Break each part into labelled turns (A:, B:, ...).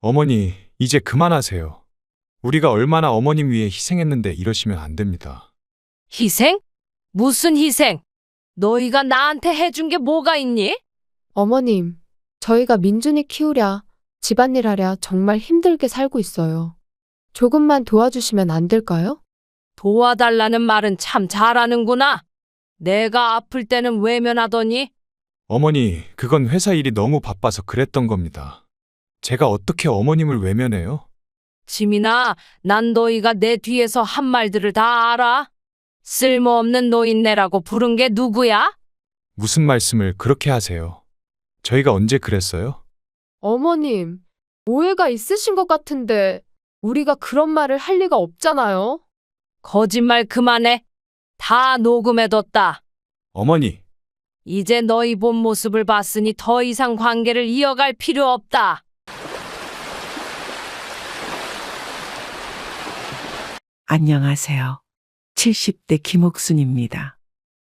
A: 어머니, 이제 그만하세요. 우리가 얼마나 어머님 위해 희생했는데 이러시면 안 됩니다.
B: 희생? 무슨 희생? 너희가 나한테 해준 게 뭐가 있니?
C: 어머님, 저희가 민준이 키우랴, 집안일 하랴 정말 힘들게 살고 있어요. 조금만 도와주시면 안 될까요?
B: 도와달라는 말은 참 잘하는구나. 내가 아플 때는 외면하더니
A: 어머니, 그건 회사 일이 너무 바빠서 그랬던 겁니다. 제가 어떻게 어머님을 외면해요?
B: 지민아, 난 너희가 내 뒤에서 한 말들을 다 알아. 쓸모없는 노인네라고 부른 게 누구야?
A: 무슨 말씀을 그렇게 하세요? 저희가 언제 그랬어요?
C: 어머님, 오해가 있으신 것 같은데 우리가 그런 말을 할 리가 없잖아요.
B: 거짓말 그만해. 다 녹음해뒀다.
A: 어머니,
B: 이제 너희 본 모습을 봤으니 더 이상 관계를 이어갈 필요 없다.
D: 안녕하세요. 70대 김옥순입니다.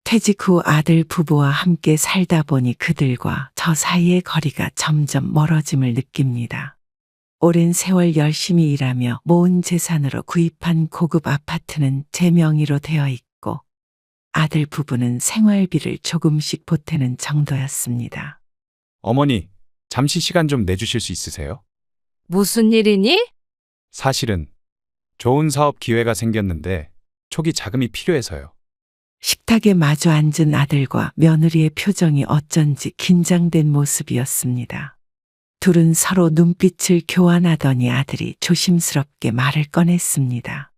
D: 퇴직 후 아들 부부와 함께 살다 보니 그들과 저 사이의 거리가 점점 멀어짐을 느낍니다. 오랜 세월 열심히 일하며 모은 재산으로 구입한 고급 아파트는 제 명의로 되어 있고 아들 부부는 생활비를 조금씩 보태는 정도였습니다.
A: 어머니, 잠시 시간 좀 내주실 수 있으세요?
B: 무슨 일이니?
A: 사실은 좋은 사업 기회가 생겼는데 초기 자금이 필요해서요.
D: 식탁에 마주 앉은 아들과 며느리의 표정이 어쩐지 긴장된 모습이었습니다. 둘은 서로 눈빛을 교환하더니 아들이 조심스럽게 말을 꺼냈습니다.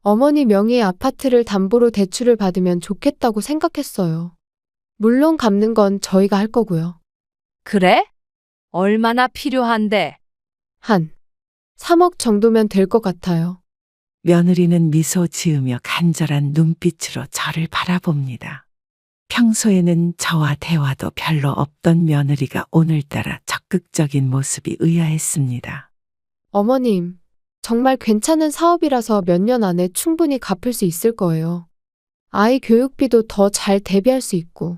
C: 어머니 명의의 아파트를 담보로 대출을 받으면 좋겠다고 생각했어요. 물론 갚는 건 저희가 할 거고요.
B: 그래? 얼마나 필요한데?
C: 한 3억 정도면 될 것 같아요.
D: 며느리는 미소 지으며 간절한 눈빛으로 저를 바라봅니다. 평소에는 저와 대화도 별로 없던 며느리가 오늘따라 적극적인 모습이 의아했습니다.
C: 어머님, 정말 괜찮은 사업이라서 몇 년 안에 충분히 갚을 수 있을 거예요. 아이 교육비도 더 잘 대비할 수 있고.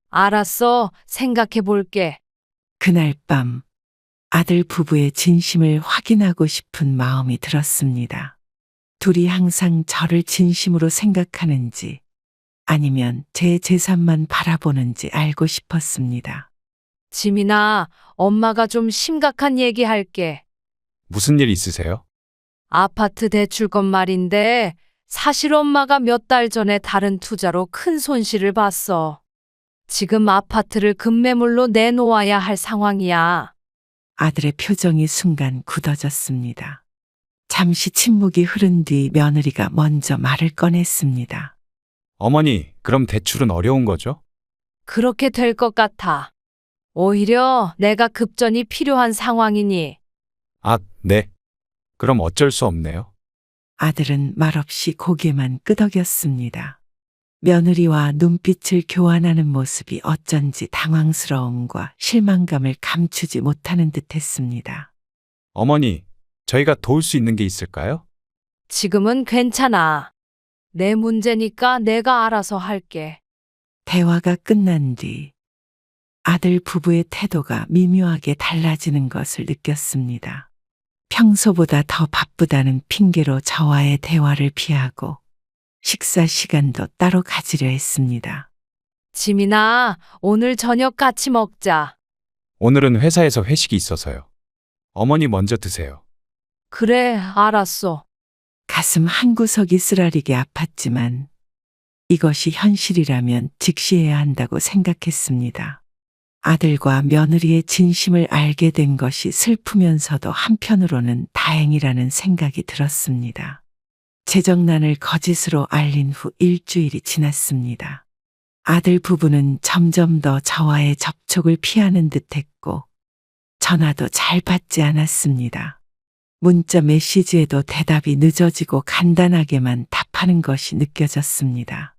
B: 알았어. 생각해 볼게.
D: 그날 밤 아들 부부의 진심을 확인하고 싶은 마음이 들었습니다. 둘이 항상 저를 진심으로 생각하는지 아니면 제 재산만 바라보는지 알고 싶었습니다.
B: 지민아, 엄마가 좀 심각한 얘기 할게.
A: 무슨 일 있으세요?
B: 아파트 대출건 말인데 사실 엄마가 몇 달 전에 다른 투자로 큰 손실을 봤어. 지금 아파트를 급매물로 내놓아야 할 상황이야.
D: 아들의 표정이 순간 굳어졌습니다. 잠시 침묵이 흐른 뒤 며느리가 먼저 말을 꺼냈습니다.
A: 어머니, 그럼 대출은 어려운 거죠?
B: 그렇게 될 것 같아. 오히려 내가 급전이 필요한 상황이니.
A: 아, 네. 그럼 어쩔 수 없네요.
D: 아들은 말없이 고개만 끄덕였습니다. 며느리와 눈빛을 교환하는 모습이 어쩐지 당황스러움과 실망감을 감추지 못하는 듯했습니다.
A: 어머니, 저희가 도울 수 있는 게 있을까요?
B: 지금은 괜찮아. 내 문제니까 내가 알아서 할게.
D: 대화가 끝난 뒤 아들 부부의 태도가 미묘하게 달라지는 것을 느꼈습니다. 평소보다 더 바쁘다는 핑계로 저와의 대화를 피하고 식사 시간도 따로 가지려 했습니다.
B: 지민아, 오늘 저녁 같이 먹자.
A: 오늘은 회사에서 회식이 있어서요. 어머니 먼저 드세요.
B: 그래, 알았어.
D: 가슴 한구석이 쓰라리게 아팠지만 이것이 현실이라면 직시해야 한다고 생각했습니다. 아들과 며느리의 진심을 알게 된 것이 슬프면서도 한편으로는 다행이라는 생각이 들었습니다. 재정난을 거짓으로 알린 후 일주일이 지났습니다. 아들 부부는 점점 더 저와의 접촉을 피하는 듯했고 전화도 잘 받지 않았습니다. 문자 메시지에도 대답이 늦어지고 간단하게만 답하는 것이 느껴졌습니다.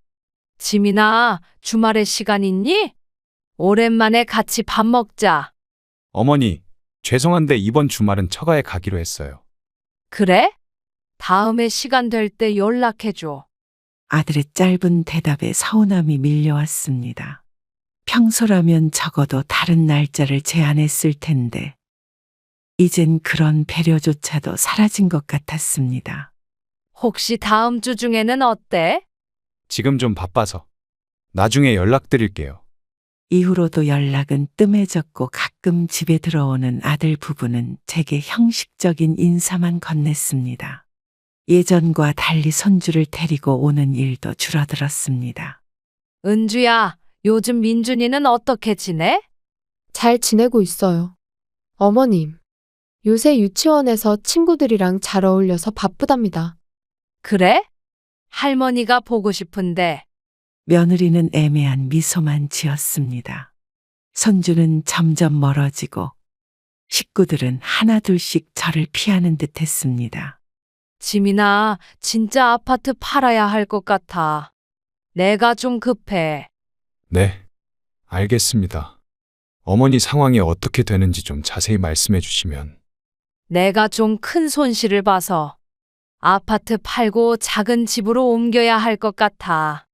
B: 지민아, 주말에 시간 있니? 오랜만에 같이 밥 먹자.
A: 어머니, 죄송한데 이번 주말은 처가에 가기로 했어요.
B: 그래? 다음에 시간 될 때 연락해줘.
D: 아들의 짧은 대답에 서운함이 밀려왔습니다. 평소라면 적어도 다른 날짜를 제안했을 텐데 이젠 그런 배려조차도 사라진 것 같았습니다.
B: 혹시 다음 주 중에는 어때?
A: 지금 좀 바빠서. 나중에 연락드릴게요.
D: 이후로도 연락은 뜸해졌고 가끔 집에 들어오는 아들 부부는 제게 형식적인 인사만 건넸습니다. 예전과 달리 손주를 데리고 오는 일도 줄어들었습니다.
B: 은주야, 요즘 민준이는 어떻게 지내?
C: 잘 지내고 있어요. 어머님, 요새 유치원에서 친구들이랑 잘 어울려서 바쁘답니다.
B: 그래? 할머니가 보고 싶은데.
D: 며느리는 애매한 미소만 지었습니다. 손주는 점점 멀어지고 식구들은 하나둘씩 저를 피하는 듯 했습니다.
B: 지민아, 진짜 아파트 팔아야 할 것 같아. 내가 좀 급해.
A: 네, 알겠습니다. 어머니 상황이 어떻게 되는지 좀 자세히 말씀해 주시면.
B: 내가 좀 큰 손실을 봐서 아파트 팔고 작은 집으로 옮겨야 할 것 같아.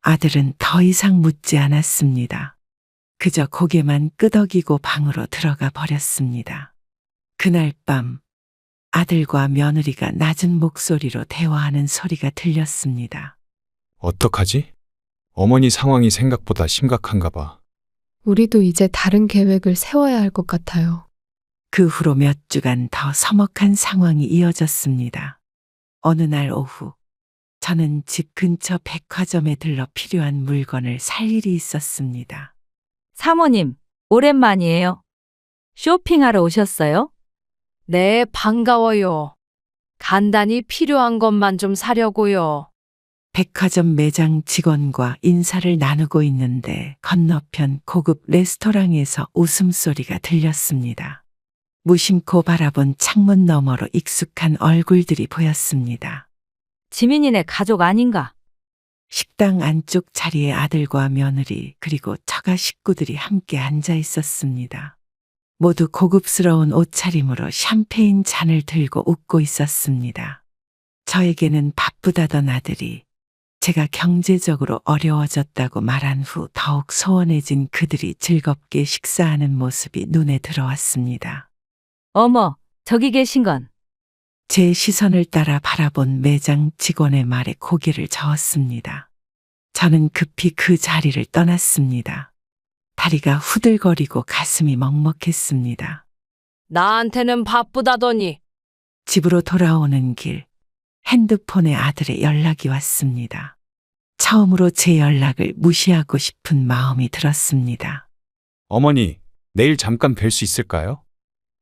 D: 아들은 더 이상 묻지 않았습니다. 그저 고개만 끄덕이고 방으로 들어가 버렸습니다. 그날 밤 아들과 며느리가 낮은 목소리로 대화하는 소리가 들렸습니다.
A: 어떡하지? 어머니 상황이 생각보다 심각한가 봐.
C: 우리도 이제 다른 계획을 세워야 할 것 같아요.
D: 그 후로 몇 주간 더 서먹한 상황이 이어졌습니다. 어느 날 오후 저는 집 근처 백화점에 들러 필요한 물건을 살 일이 있었습니다.
E: 사모님, 오랜만이에요. 쇼핑하러 오셨어요?
B: 네, 반가워요. 간단히 필요한 것만 좀 사려고요.
D: 백화점 매장 직원과 인사를 나누고 있는데 건너편 고급 레스토랑에서 웃음소리가 들렸습니다. 무심코 바라본 창문 너머로 익숙한 얼굴들이 보였습니다.
E: 지민이네 가족 아닌가?
D: 식당 안쪽 자리에 아들과 며느리 그리고 처가 식구들이 함께 앉아 있었습니다. 모두 고급스러운 옷차림으로 샴페인 잔을 들고 웃고 있었습니다. 저에게는 바쁘다던 아들이 제가 경제적으로 어려워졌다고 말한 후 더욱 소원해진 그들이 즐겁게 식사하는 모습이 눈에 들어왔습니다.
E: 어머, 저기 계신 건
D: 제 시선을 따라 바라본 매장 직원의 말에 고개를 저었습니다. 저는 급히 그 자리를 떠났습니다. 다리가 후들거리고 가슴이 먹먹했습니다.
B: 나한테는 바쁘다더니.
D: 집으로 돌아오는 길, 핸드폰에 아들의 연락이 왔습니다. 처음으로 제 연락을 무시하고 싶은 마음이 들었습니다.
A: 어머니, 내일 잠깐 뵐 수 있을까요?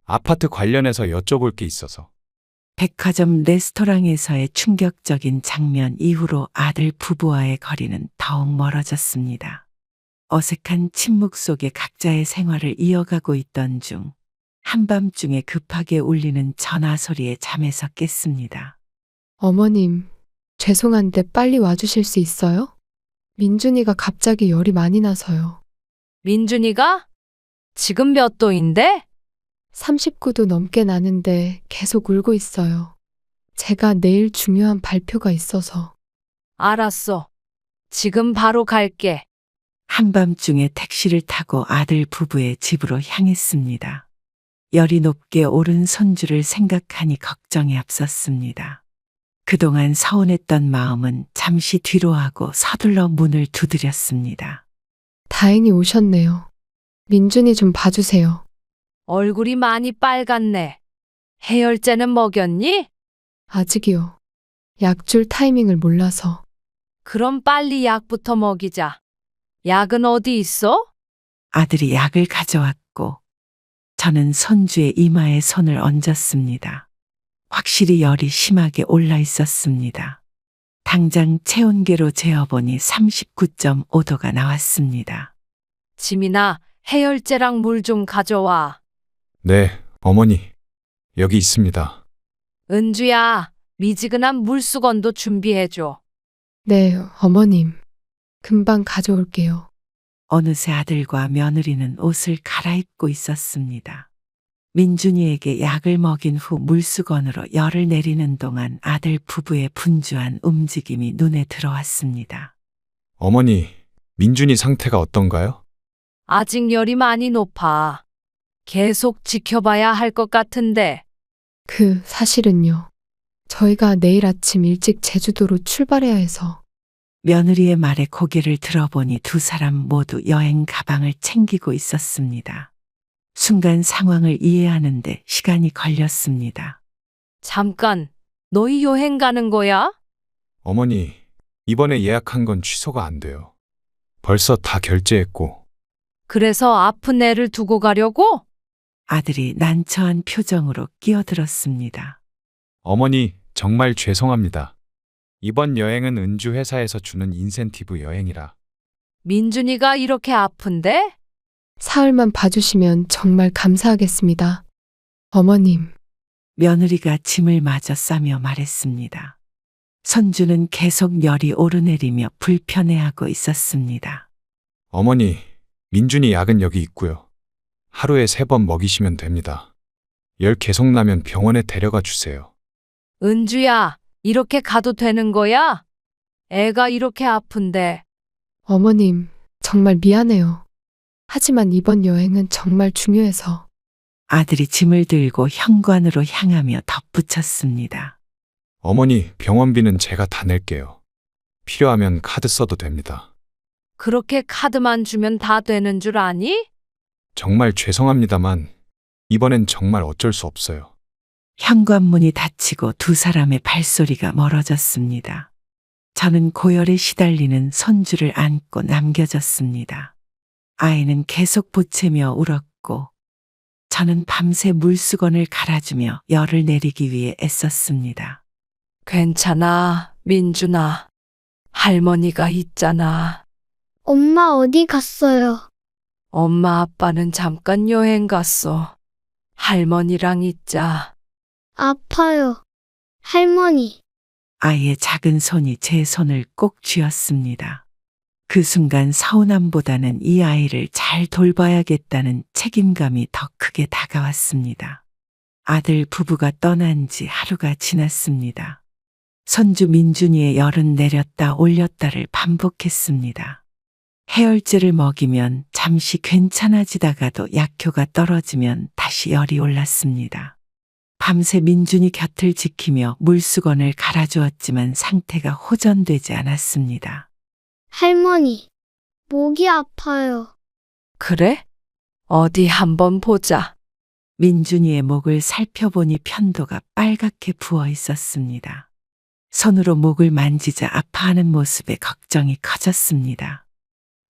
A: 아파트 관련해서 여쭤볼 게 있어서.
D: 백화점 레스토랑에서의 충격적인 장면 이후로 아들 부부와의 거리는 더욱 멀어졌습니다. 어색한 침묵 속에 각자의 생활을 이어가고 있던 중 한밤중에 급하게 울리는 전화 소리에 잠에서 깼습니다.
C: 어머님, 죄송한데 빨리 와주실 수 있어요? 민준이가 갑자기 열이 많이 나서요.
B: 민준이가? 지금 몇 도인데?
C: 39도 넘게 나는데 계속 울고 있어요. 제가 내일 중요한 발표가 있어서.
B: 알았어. 지금 바로 갈게.
D: 한밤중에 택시를 타고 아들 부부의 집으로 향했습니다. 열이 높게 오른 손주를 생각하니 걱정이 앞섰습니다. 그동안 서운했던 마음은 잠시 뒤로 하고 서둘러 문을 두드렸습니다.
C: 다행히 오셨네요. 민준이 좀 봐주세요.
B: 얼굴이 많이 빨갛네. 해열제는 먹였니?
C: 아직이요. 약 줄 타이밍을 몰라서.
B: 그럼 빨리 약부터 먹이자. 약은 어디 있어?
D: 아들이 약을 가져왔고 저는 손주의 이마에 손을 얹었습니다. 확실히 열이 심하게 올라 있었습니다. 당장 체온계로 재어보니 39.5도가 나왔습니다.
B: 지민아, 해열제랑 물 좀 가져와.
A: 네, 어머니. 여기 있습니다.
B: 은주야, 미지근한 물수건도 준비해줘.
C: 네, 어머님. 금방 가져올게요.
D: 어느새 아들과 며느리는 옷을 갈아입고 있었습니다. 민준이에게 약을 먹인 후 물수건으로 열을 내리는 동안 아들 부부의 분주한 움직임이 눈에 들어왔습니다.
A: 어머니, 민준이 상태가 어떤가요?
B: 아직 열이 많이 높아. 계속 지켜봐야 할 것 같은데.
C: 사실은요. 저희가 내일 아침 일찍 제주도로 출발해야 해서.
D: 며느리의 말에 고개를 들어보니 두 사람 모두 여행 가방을 챙기고 있었습니다. 순간 상황을 이해하는데 시간이 걸렸습니다.
B: 잠깐, 너희 여행 가는 거야?
A: 어머니, 이번에 예약한 건 취소가 안 돼요. 벌써 다 결제했고.
B: 그래서 아픈 애를 두고 가려고?
D: 아들이 난처한 표정으로 끼어들었습니다.
A: 어머니, 정말 죄송합니다. 이번 여행은 은주 회사에서 주는 인센티브 여행이라.
B: 민준이가 이렇게 아픈데?
C: 사흘만 봐주시면 정말 감사하겠습니다. 어머님,
D: 며느리가 짐을 마저 싸며 말했습니다. 선주는 계속 열이 오르내리며 불편해하고 있었습니다.
A: 어머니, 민준이 약은 여기 있고요. 하루에 3번 먹이시면 됩니다. 열 계속 나면 병원에 데려가 주세요.
B: 은주야, 이렇게 가도 되는 거야? 애가 이렇게 아픈데.
C: 어머님, 정말 미안해요. 하지만 이번 여행은 정말 중요해서.
D: 아들이 짐을 들고 현관으로 향하며 덧붙였습니다.
A: 어머니, 병원비는 제가 다 낼게요. 필요하면 카드 써도 됩니다.
B: 그렇게 카드만 주면 다 되는 줄 아니?
A: 정말 죄송합니다만 이번엔 정말 어쩔 수 없어요.
D: 현관문이 닫히고 두 사람의 발소리가 멀어졌습니다. 저는 고열에 시달리는 선주를 안고 남겨졌습니다. 아이는 계속 보채며 울었고 저는 밤새 물수건을 갈아주며 열을 내리기 위해 애썼습니다.
B: 괜찮아, 민준아. 할머니가 있잖아.
F: 엄마 어디 갔어요?
B: 엄마 아빠는 잠깐 여행 갔어. 할머니랑 있자.
F: 아파요. 할머니,
D: 아이의 작은 손이 제 손을 꼭 쥐었습니다. 그 순간 서운함보다는 이 아이를 잘 돌봐야겠다는 책임감이 더 크게 다가왔습니다. 아들 부부가 떠난 지 하루가 지났습니다. 선주 민준이의 열은 내렸다 올렸다를 반복했습니다. 해열제를 먹이면 잠시 괜찮아지다가도 약효가 떨어지면 다시 열이 올랐습니다. 밤새 민준이 곁을 지키며 물수건을 갈아주었지만 상태가 호전되지 않았습니다.
F: 할머니, 목이 아파요.
B: 그래? 어디 한번 보자.
D: 민준이의 목을 살펴보니 편도가 빨갛게 부어 있었습니다. 손으로 목을 만지자 아파하는 모습에 걱정이 커졌습니다.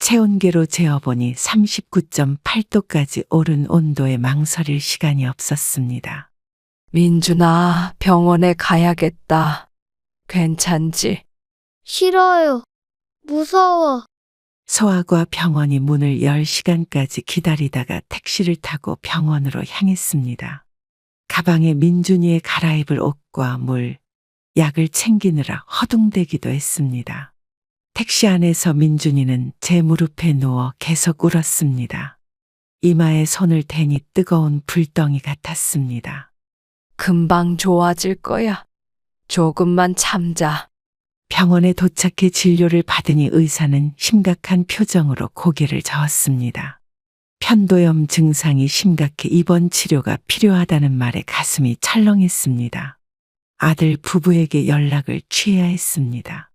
D: 체온계로 재어보니 39.8도까지 오른 온도에 망설일 시간이 없었습니다.
B: 민준아, 병원에 가야겠다. 괜찮지?
F: 싫어요. 무서워.
D: 소아과 병원이 문을 열 시간까지 기다리다가 택시를 타고 병원으로 향했습니다. 가방에 민준이의 갈아입을 옷과 물, 약을 챙기느라 허둥대기도 했습니다. 택시 안에서 민준이는 제 무릎에 누워 계속 울었습니다. 이마에 손을 대니 뜨거운 불덩이 같았습니다.
B: 금방 좋아질 거야. 조금만 참자.
D: 병원에 도착해 진료를 받으니 의사는 심각한 표정으로 고개를 저었습니다. 편도염 증상이 심각해 입원 치료가 필요하다는 말에 가슴이 철렁했습니다. 아들 부부에게 연락을 취해야 했습니다.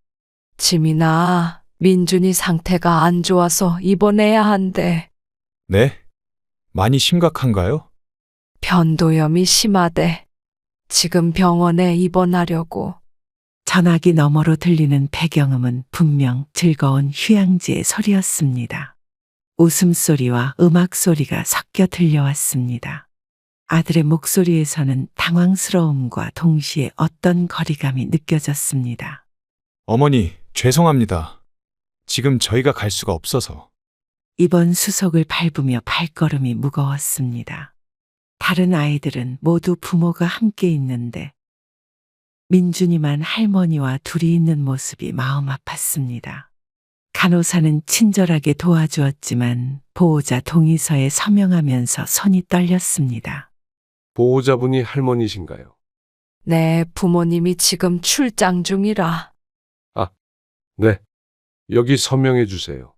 B: 지민아, 민준이 상태가 안 좋아서 입원해야 한대.
A: 네? 많이 심각한가요?
B: 편도염이 심하대. 지금 병원에 입원하려고.
D: 전화기 너머로 들리는 배경음은 분명 즐거운 휴양지의 소리였습니다. 웃음소리와 음악소리가 섞여 들려왔습니다. 아들의 목소리에서는 당황스러움과 동시에 어떤 거리감이 느껴졌습니다.
A: 어머니, 죄송합니다. 지금 저희가 갈 수가 없어서.
D: 이번 수속을 밟으며 발걸음이 무거웠습니다. 다른 아이들은 모두 부모가 함께 있는데 민준이만 할머니와 둘이 있는 모습이 마음 아팠습니다. 간호사는 친절하게 도와주었지만 보호자 동의서에 서명하면서 손이 떨렸습니다.
G: 보호자분이 할머니신가요?
B: 네, 부모님이 지금 출장 중이라.
G: 네. 여기 서명해 주세요.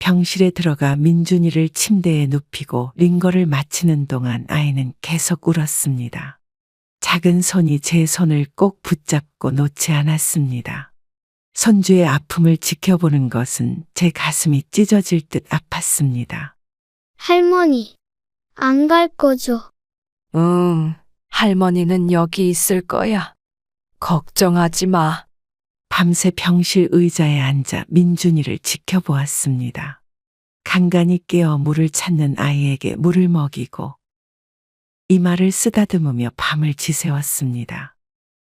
D: 병실에 들어가 민준이를 침대에 눕히고 링거를 마치는 동안 아이는 계속 울었습니다. 작은 손이 제 손을 꼭 붙잡고 놓지 않았습니다. 손주의 아픔을 지켜보는 것은 제 가슴이 찢어질 듯 아팠습니다.
F: 할머니, 안 갈 거죠?
B: 응, 할머니는 여기 있을 거야. 걱정하지 마.
D: 밤새 병실 의자에 앉아 민준이를 지켜보았습니다. 간간히 깨어 물을 찾는 아이에게 물을 먹이고 이마를 쓰다듬으며 밤을 지새웠습니다.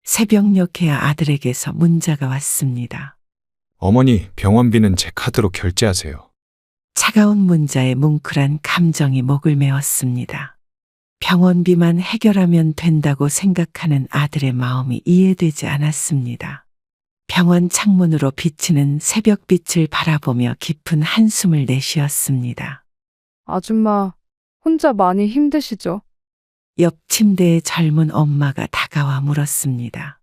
D: 새벽녘에야 아들에게서 문자가 왔습니다.
A: 어머니, 병원비는 제 카드로 결제하세요.
D: 차가운 문자에 뭉클한 감정이 목을 메웠습니다. 병원비만 해결하면 된다고 생각하는 아들의 마음이 이해되지 않았습니다. 병원 창문으로 비치는 새벽빛을 바라보며 깊은 한숨을 내쉬었습니다.
H: 아줌마, 혼자 많이 힘드시죠?
D: 옆 침대에 젊은 엄마가 다가와 물었습니다.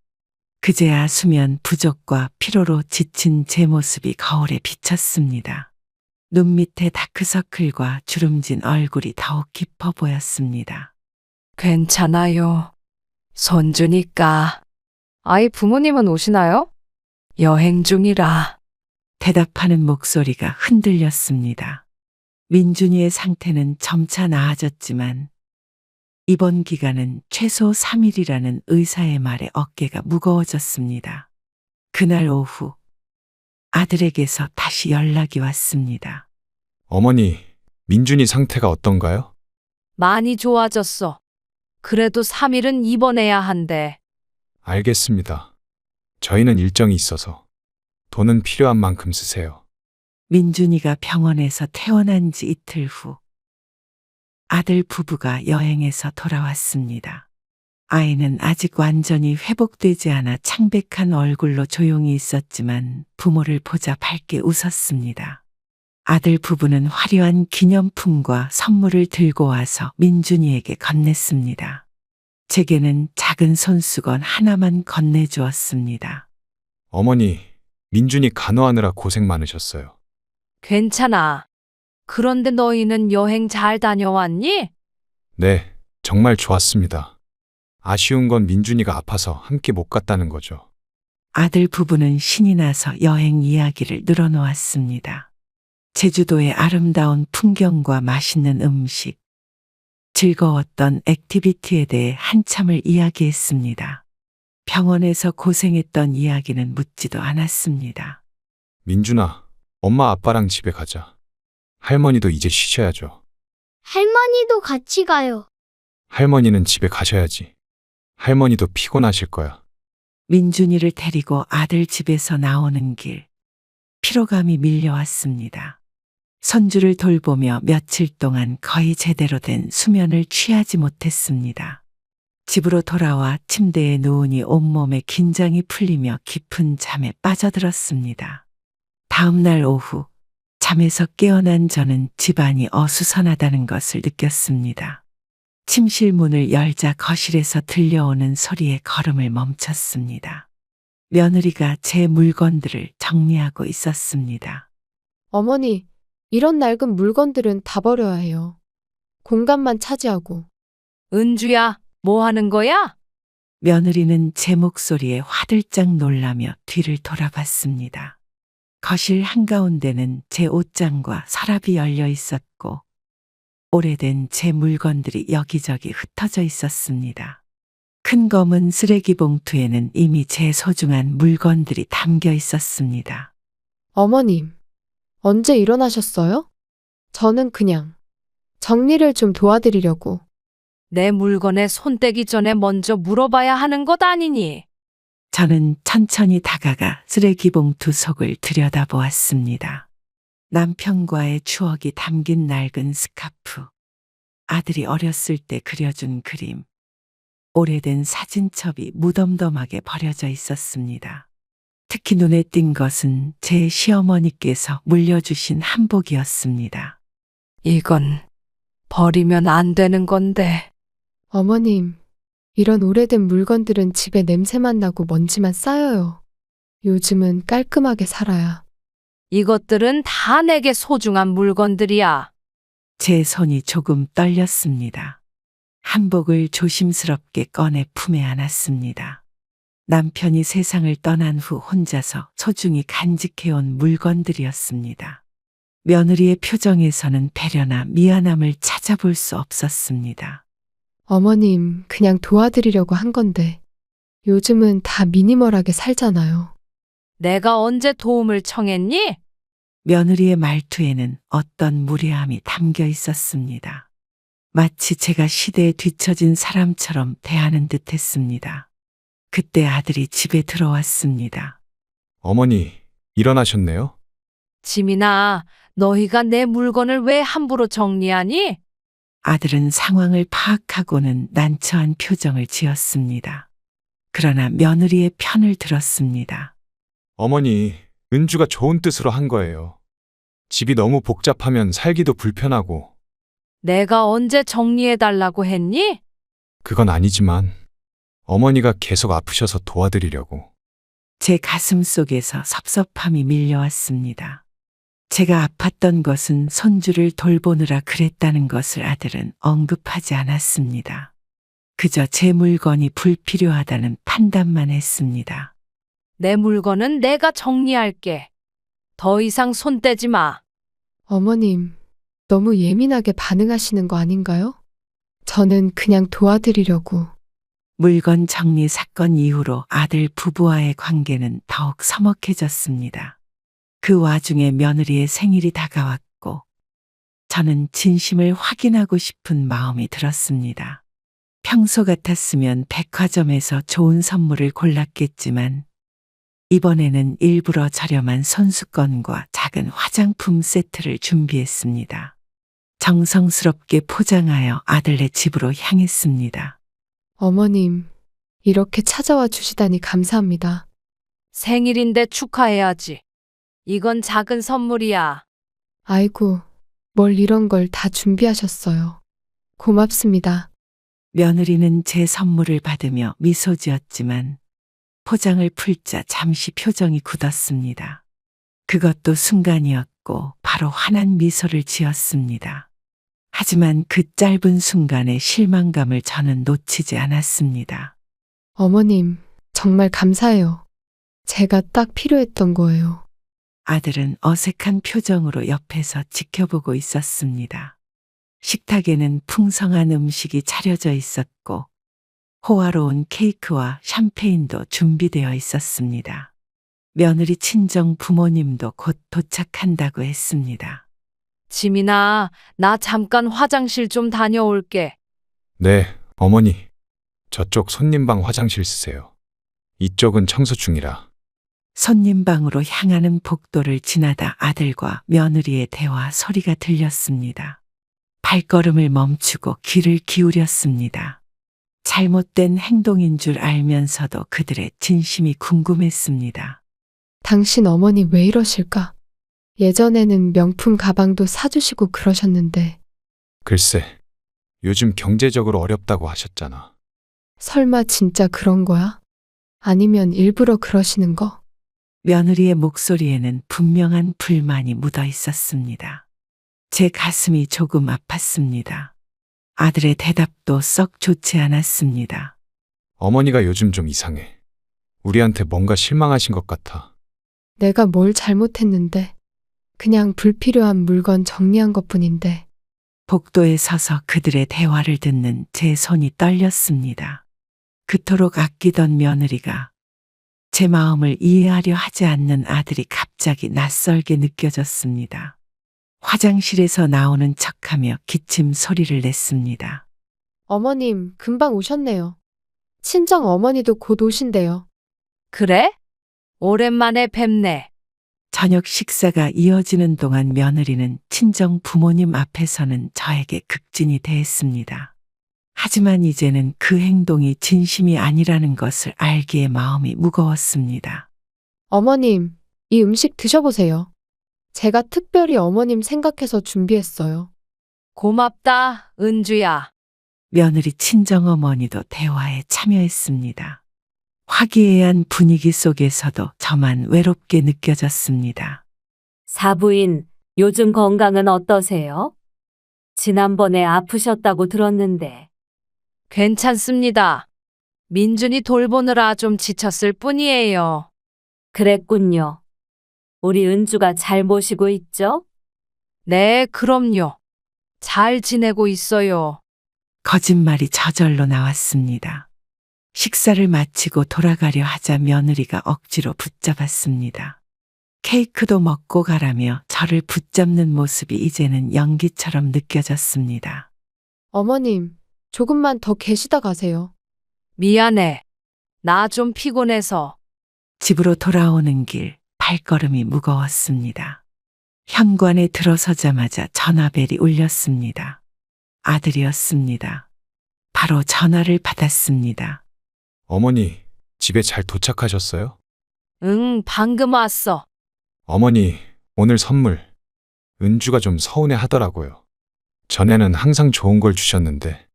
D: 그제야 수면 부족과 피로로 지친 제 모습이 거울에 비쳤습니다. 눈 밑에 다크서클과 주름진 얼굴이 더욱 깊어 보였습니다.
B: 괜찮아요. 손주니까.
H: 아이 부모님은 오시나요?
B: 여행 중이라.
D: 대답하는 목소리가 흔들렸습니다. 민준이의 상태는 점차 나아졌지만 입원 기간은 최소 3일이라는 의사의 말에 어깨가 무거워졌습니다. 그날 오후 아들에게서 다시 연락이 왔습니다.
A: 어머니, 민준이 상태가 어떤가요?
B: 많이 좋아졌어. 그래도 3일은 입원해야 한대.
A: 알겠습니다. 저희는 일정이 있어서 돈은 필요한 만큼 쓰세요.
D: 민준이가 병원에서 퇴원한 지 이틀 후 아들 부부가 여행에서 돌아왔습니다. 아이는 아직 완전히 회복되지 않아 창백한 얼굴로 조용히 있었지만 부모를 보자 밝게 웃었습니다. 아들 부부는 화려한 기념품과 선물을 들고 와서 민준이에게 건넸습니다. 제게는 작은 손수건 하나만 건네주었습니다.
A: 어머니, 민준이 간호하느라 고생 많으셨어요.
B: 괜찮아. 그런데 너희는 여행 잘 다녀왔니?
A: 네, 정말 좋았습니다. 아쉬운 건 민준이가 아파서 함께 못 갔다는 거죠.
D: 아들 부부는 신이 나서 여행 이야기를 늘어놓았습니다. 제주도의 아름다운 풍경과 맛있는 음식, 즐거웠던 액티비티에 대해 한참을 이야기했습니다. 병원에서 고생했던 이야기는 묻지도 않았습니다.
A: 민준아, 엄마 아빠랑 집에 가자. 할머니도 이제 쉬셔야죠.
F: 할머니도 같이 가요.
A: 할머니는 집에 가셔야지. 할머니도 피곤하실 거야.
D: 민준이를 데리고 아들 집에서 나오는 길, 피로감이 밀려왔습니다. 손주를 돌보며 며칠 동안 거의 제대로 된 수면을 취하지 못했습니다. 집으로 돌아와 침대에 누우니 온몸에 긴장이 풀리며 깊은 잠에 빠져들었습니다. 다음 날 오후 잠에서 깨어난 저는 집안이 어수선하다는 것을 느꼈습니다. 침실 문을 열자 거실에서 들려오는 소리에 걸음을 멈췄습니다. 며느리가 제 물건들을 정리하고 있었습니다.
C: 어머니, 이런 낡은 물건들은 다 버려야 해요. 공간만 차지하고.
B: 은주야, 뭐 하는 거야?
D: 며느리는 제 목소리에 화들짝 놀라며 뒤를 돌아봤습니다. 거실 한가운데는 제 옷장과 서랍이 열려 있었고 오래된 제 물건들이 여기저기 흩어져 있었습니다. 큰 검은 쓰레기 봉투에는 이미 제 소중한 물건들이 담겨 있었습니다.
C: 어머님, 언제 일어나셨어요? 저는 그냥 정리를 좀 도와드리려고.
B: 내 물건에 손 떼기 전에 먼저 물어봐야 하는 것 아니니?
D: 저는 천천히 다가가 쓰레기 봉투 속을 들여다보았습니다. 남편과의 추억이 담긴 낡은 스카프, 아들이 어렸을 때 그려준 그림, 오래된 사진첩이 무덤덤하게 버려져 있었습니다. 특히 눈에 띈 것은 제 시어머니께서 물려주신 한복이었습니다.
B: 이건 버리면 안 되는 건데.
C: 어머님, 이런 오래된 물건들은 집에 냄새만 나고 먼지만 쌓여요. 요즘은 깔끔하게 살아야.
B: 이것들은 다 내게 소중한 물건들이야.
D: 제 손이 조금 떨렸습니다. 한복을 조심스럽게 꺼내 품에 안았습니다. 남편이 세상을 떠난 후 혼자서 소중히 간직해온 물건들이었습니다. 며느리의 표정에서는 배려나 미안함을 찾아볼 수 없었습니다.
C: 어머님, 그냥 도와드리려고 한 건데. 요즘은 다 미니멀하게 살잖아요.
B: 내가 언제 도움을 청했니?
D: 며느리의 말투에는 어떤 무례함이 담겨 있었습니다. 마치 제가 시대에 뒤처진 사람처럼 대하는 듯 했습니다. 그때 아들이 집에 들어왔습니다.
A: 어머니, 일어나셨네요?
B: 지민아, 너희가 내 물건을 왜 함부로 정리하니?
D: 아들은 상황을 파악하고는 난처한 표정을 지었습니다. 그러나 며느리의 편을 들었습니다.
A: 어머니, 은주가 좋은 뜻으로 한 거예요. 집이 너무 복잡하면 살기도 불편하고,
B: 내가 언제 정리해달라고 했니?
A: 그건 아니지만, 어머니가 계속 아프셔서 도와드리려고.
D: 제 가슴 속에서 섭섭함이 밀려왔습니다. 제가 아팠던 것은 손주를 돌보느라 그랬다는 것을 아들은 언급하지 않았습니다. 그저 제 물건이 불필요하다는 판단만 했습니다.
B: 내 물건은 내가 정리할게. 더 이상 손 떼지 마.
C: 어머님, 너무 예민하게 반응하시는 거 아닌가요? 저는 그냥 도와드리려고.
D: 물건 정리 사건 이후로 아들 부부와의 관계는 더욱 서먹해졌습니다. 그 와중에 며느리의 생일이 다가왔고 저는 진심을 확인하고 싶은 마음이 들었습니다. 평소 같았으면 백화점에서 좋은 선물을 골랐겠지만 이번에는 일부러 저렴한 손수건과 작은 화장품 세트를 준비했습니다. 정성스럽게 포장하여 아들네 집으로 향했습니다.
C: 어머님, 이렇게 찾아와 주시다니 감사합니다.
B: 생일인데 축하해야지. 이건 작은 선물이야.
C: 아이고, 뭘 이런 걸 다 준비하셨어요. 고맙습니다.
D: 며느리는 제 선물을 받으며 미소 지었지만 포장을 풀자 잠시 표정이 굳었습니다. 그것도 순간이었고 바로 환한 미소를 지었습니다. 하지만 그 짧은 순간의 실망감을 저는 놓치지 않았습니다.
C: 어머님, 정말 감사해요. 제가 딱 필요했던 거예요.
D: 아들은 어색한 표정으로 옆에서 지켜보고 있었습니다. 식탁에는 풍성한 음식이 차려져 있었고 호화로운 케이크와 샴페인도 준비되어 있었습니다. 며느리 친정 부모님도 곧 도착한다고 했습니다.
B: 지민아, 나 잠깐 화장실 좀 다녀올게.
A: 네, 어머니. 저쪽 손님방 화장실 쓰세요. 이쪽은 청소 중이라.
D: 손님방으로 향하는 복도를 지나다 아들과 며느리의 대화 소리가 들렸습니다. 발걸음을 멈추고 귀를 기울였습니다. 잘못된 행동인 줄 알면서도 그들의 진심이 궁금했습니다.
C: 당신 어머니 왜 이러실까? 예전에는 명품 가방도 사주시고 그러셨는데
A: 글쎄, 요즘 경제적으로 어렵다고 하셨잖아.
C: 설마 진짜 그런 거야? 아니면 일부러 그러시는 거?
D: 며느리의 목소리에는 분명한 불만이 묻어 있었습니다. 제 가슴이 조금 아팠습니다. 아들의 대답도 썩 좋지 않았습니다.
A: 어머니가 요즘 좀 이상해. 우리한테 뭔가 실망하신 것 같아.
C: 내가 뭘 잘못했는데 그냥 불필요한 물건 정리한 것뿐인데.
D: 복도에 서서 그들의 대화를 듣는 제 손이 떨렸습니다. 그토록 아끼던 며느리가 제 마음을 이해하려 하지 않는 아들이 갑자기 낯설게 느껴졌습니다. 화장실에서 나오는 척하며 기침 소리를 냈습니다.
C: 어머님, 금방 오셨네요. 친정 어머니도 곧 오신대요.
B: 그래? 오랜만에 뵙네.
D: 저녁 식사가 이어지는 동안 며느리는 친정 부모님 앞에서는 저에게 극진히 대했습니다. 하지만 이제는 그 행동이 진심이 아니라는 것을 알기에 마음이 무거웠습니다.
C: 어머님, 이 음식 드셔보세요. 제가 특별히 어머님 생각해서 준비했어요.
B: 고맙다, 은주야.
D: 며느리 친정어머니도 대화에 참여했습니다. 화기애애한 분위기 속에서도 저만 외롭게 느껴졌습니다.
I: 사부인, 요즘 건강은 어떠세요? 지난번에 아프셨다고 들었는데.
B: 괜찮습니다. 민준이 돌보느라 좀 지쳤을 뿐이에요.
I: 그랬군요. 우리 은주가 잘 모시고 있죠?
B: 네, 그럼요. 잘 지내고 있어요.
D: 거짓말이 저절로 나왔습니다. 식사를 마치고 돌아가려 하자 며느리가 억지로 붙잡았습니다. 케이크도 먹고 가라며 저를 붙잡는 모습이 이제는 연기처럼 느껴졌습니다.
C: 어머님, 조금만 더 계시다 가세요.
B: 미안해. 나 좀 피곤해서.
D: 집으로 돌아오는 길 발걸음이 무거웠습니다. 현관에 들어서자마자 전화벨이 울렸습니다. 아들이었습니다. 바로 전화를 받았습니다.
A: 어머니, 집에 잘 도착하셨어요?
B: 응, 방금 왔어.
A: 어머니, 오늘 선물. 은주가 좀 서운해 하더라고요. 전에는 항상 좋은 걸 주셨는데.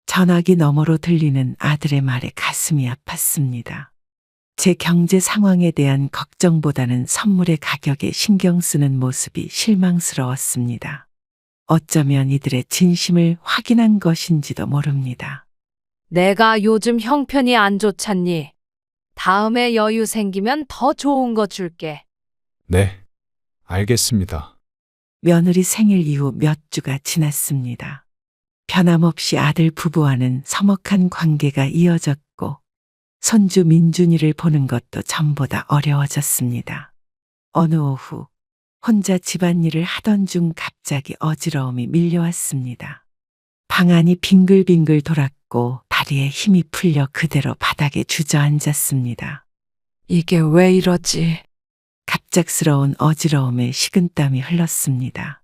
D: 전화기 너머로 들리는 아들의 말에 가슴이 아팠습니다. 제 경제 상황에 대한 걱정보다는 선물의 가격에 신경 쓰는 모습이 실망스러웠습니다. 어쩌면 이들의 진심을 확인한 것인지도 모릅니다.
B: 내가 요즘 형편이 안 좋잖니. 다음에 여유 생기면 더 좋은 거 줄게.
A: 네, 알겠습니다.
D: 며느리 생일 이후 몇 주가 지났습니다. 변함없이 아들 부부와는 서먹한 관계가 이어졌고 손주 민준이를 보는 것도 전보다 어려워졌습니다. 어느 오후 혼자 집안일을 하던 중 갑자기 어지러움이 밀려왔습니다. 방 안이 빙글빙글 돌았고 다리에 힘이 풀려 그대로 바닥에 주저앉았습니다.
B: 이게 왜 이러지?
D: 갑작스러운 어지러움에 식은땀이 흘렀습니다.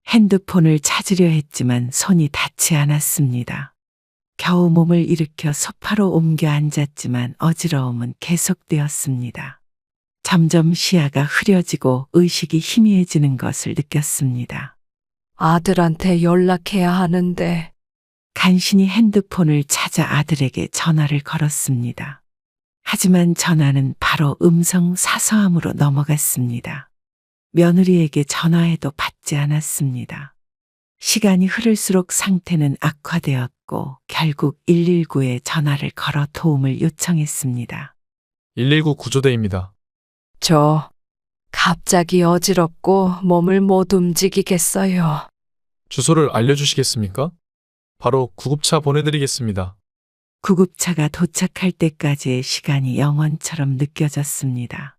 D: 핸드폰을 찾으려 했지만 손이 닿지 않았습니다. 겨우 몸을 일으켜 소파로 옮겨 앉았지만 어지러움은 계속되었습니다. 점점 시야가 흐려지고 의식이 희미해지는 것을 느꼈습니다.
B: 아들한테 연락해야 하는데.
D: 간신히 핸드폰을 찾아 아들에게 전화를 걸었습니다. 하지만 전화는 바로 음성 사서함으로 넘어갔습니다. 며느리에게 전화해도 받지 않았습니다. 시간이 흐를수록 상태는 악화되었고 결국 119에 전화를 걸어 도움을 요청했습니다.
J: 119 구조대입니다.
B: 저 갑자기 어지럽고 몸을 못 움직이겠어요.
J: 주소를 알려주시겠습니까? 바로 구급차 보내드리겠습니다.
D: 구급차가 도착할 때까지의 시간이 영원처럼 느껴졌습니다.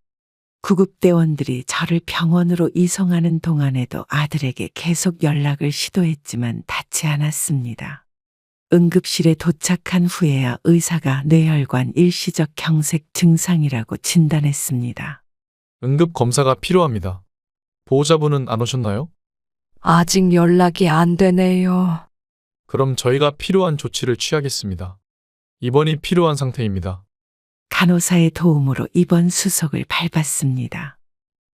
D: 구급대원들이 저를 병원으로 이송하는 동안에도 아들에게 계속 연락을 시도했지만 닿지 않았습니다. 응급실에 도착한 후에야 의사가 뇌혈관 일시적 경색 증상이라고 진단했습니다.
J: 응급 검사가 필요합니다. 보호자분은 안 오셨나요?
B: 아직 연락이 안 되네요.
J: 그럼 저희가 필요한 조치를 취하겠습니다. 입원이 필요한 상태입니다.
D: 간호사의 도움으로 입원 수속을 밟았습니다.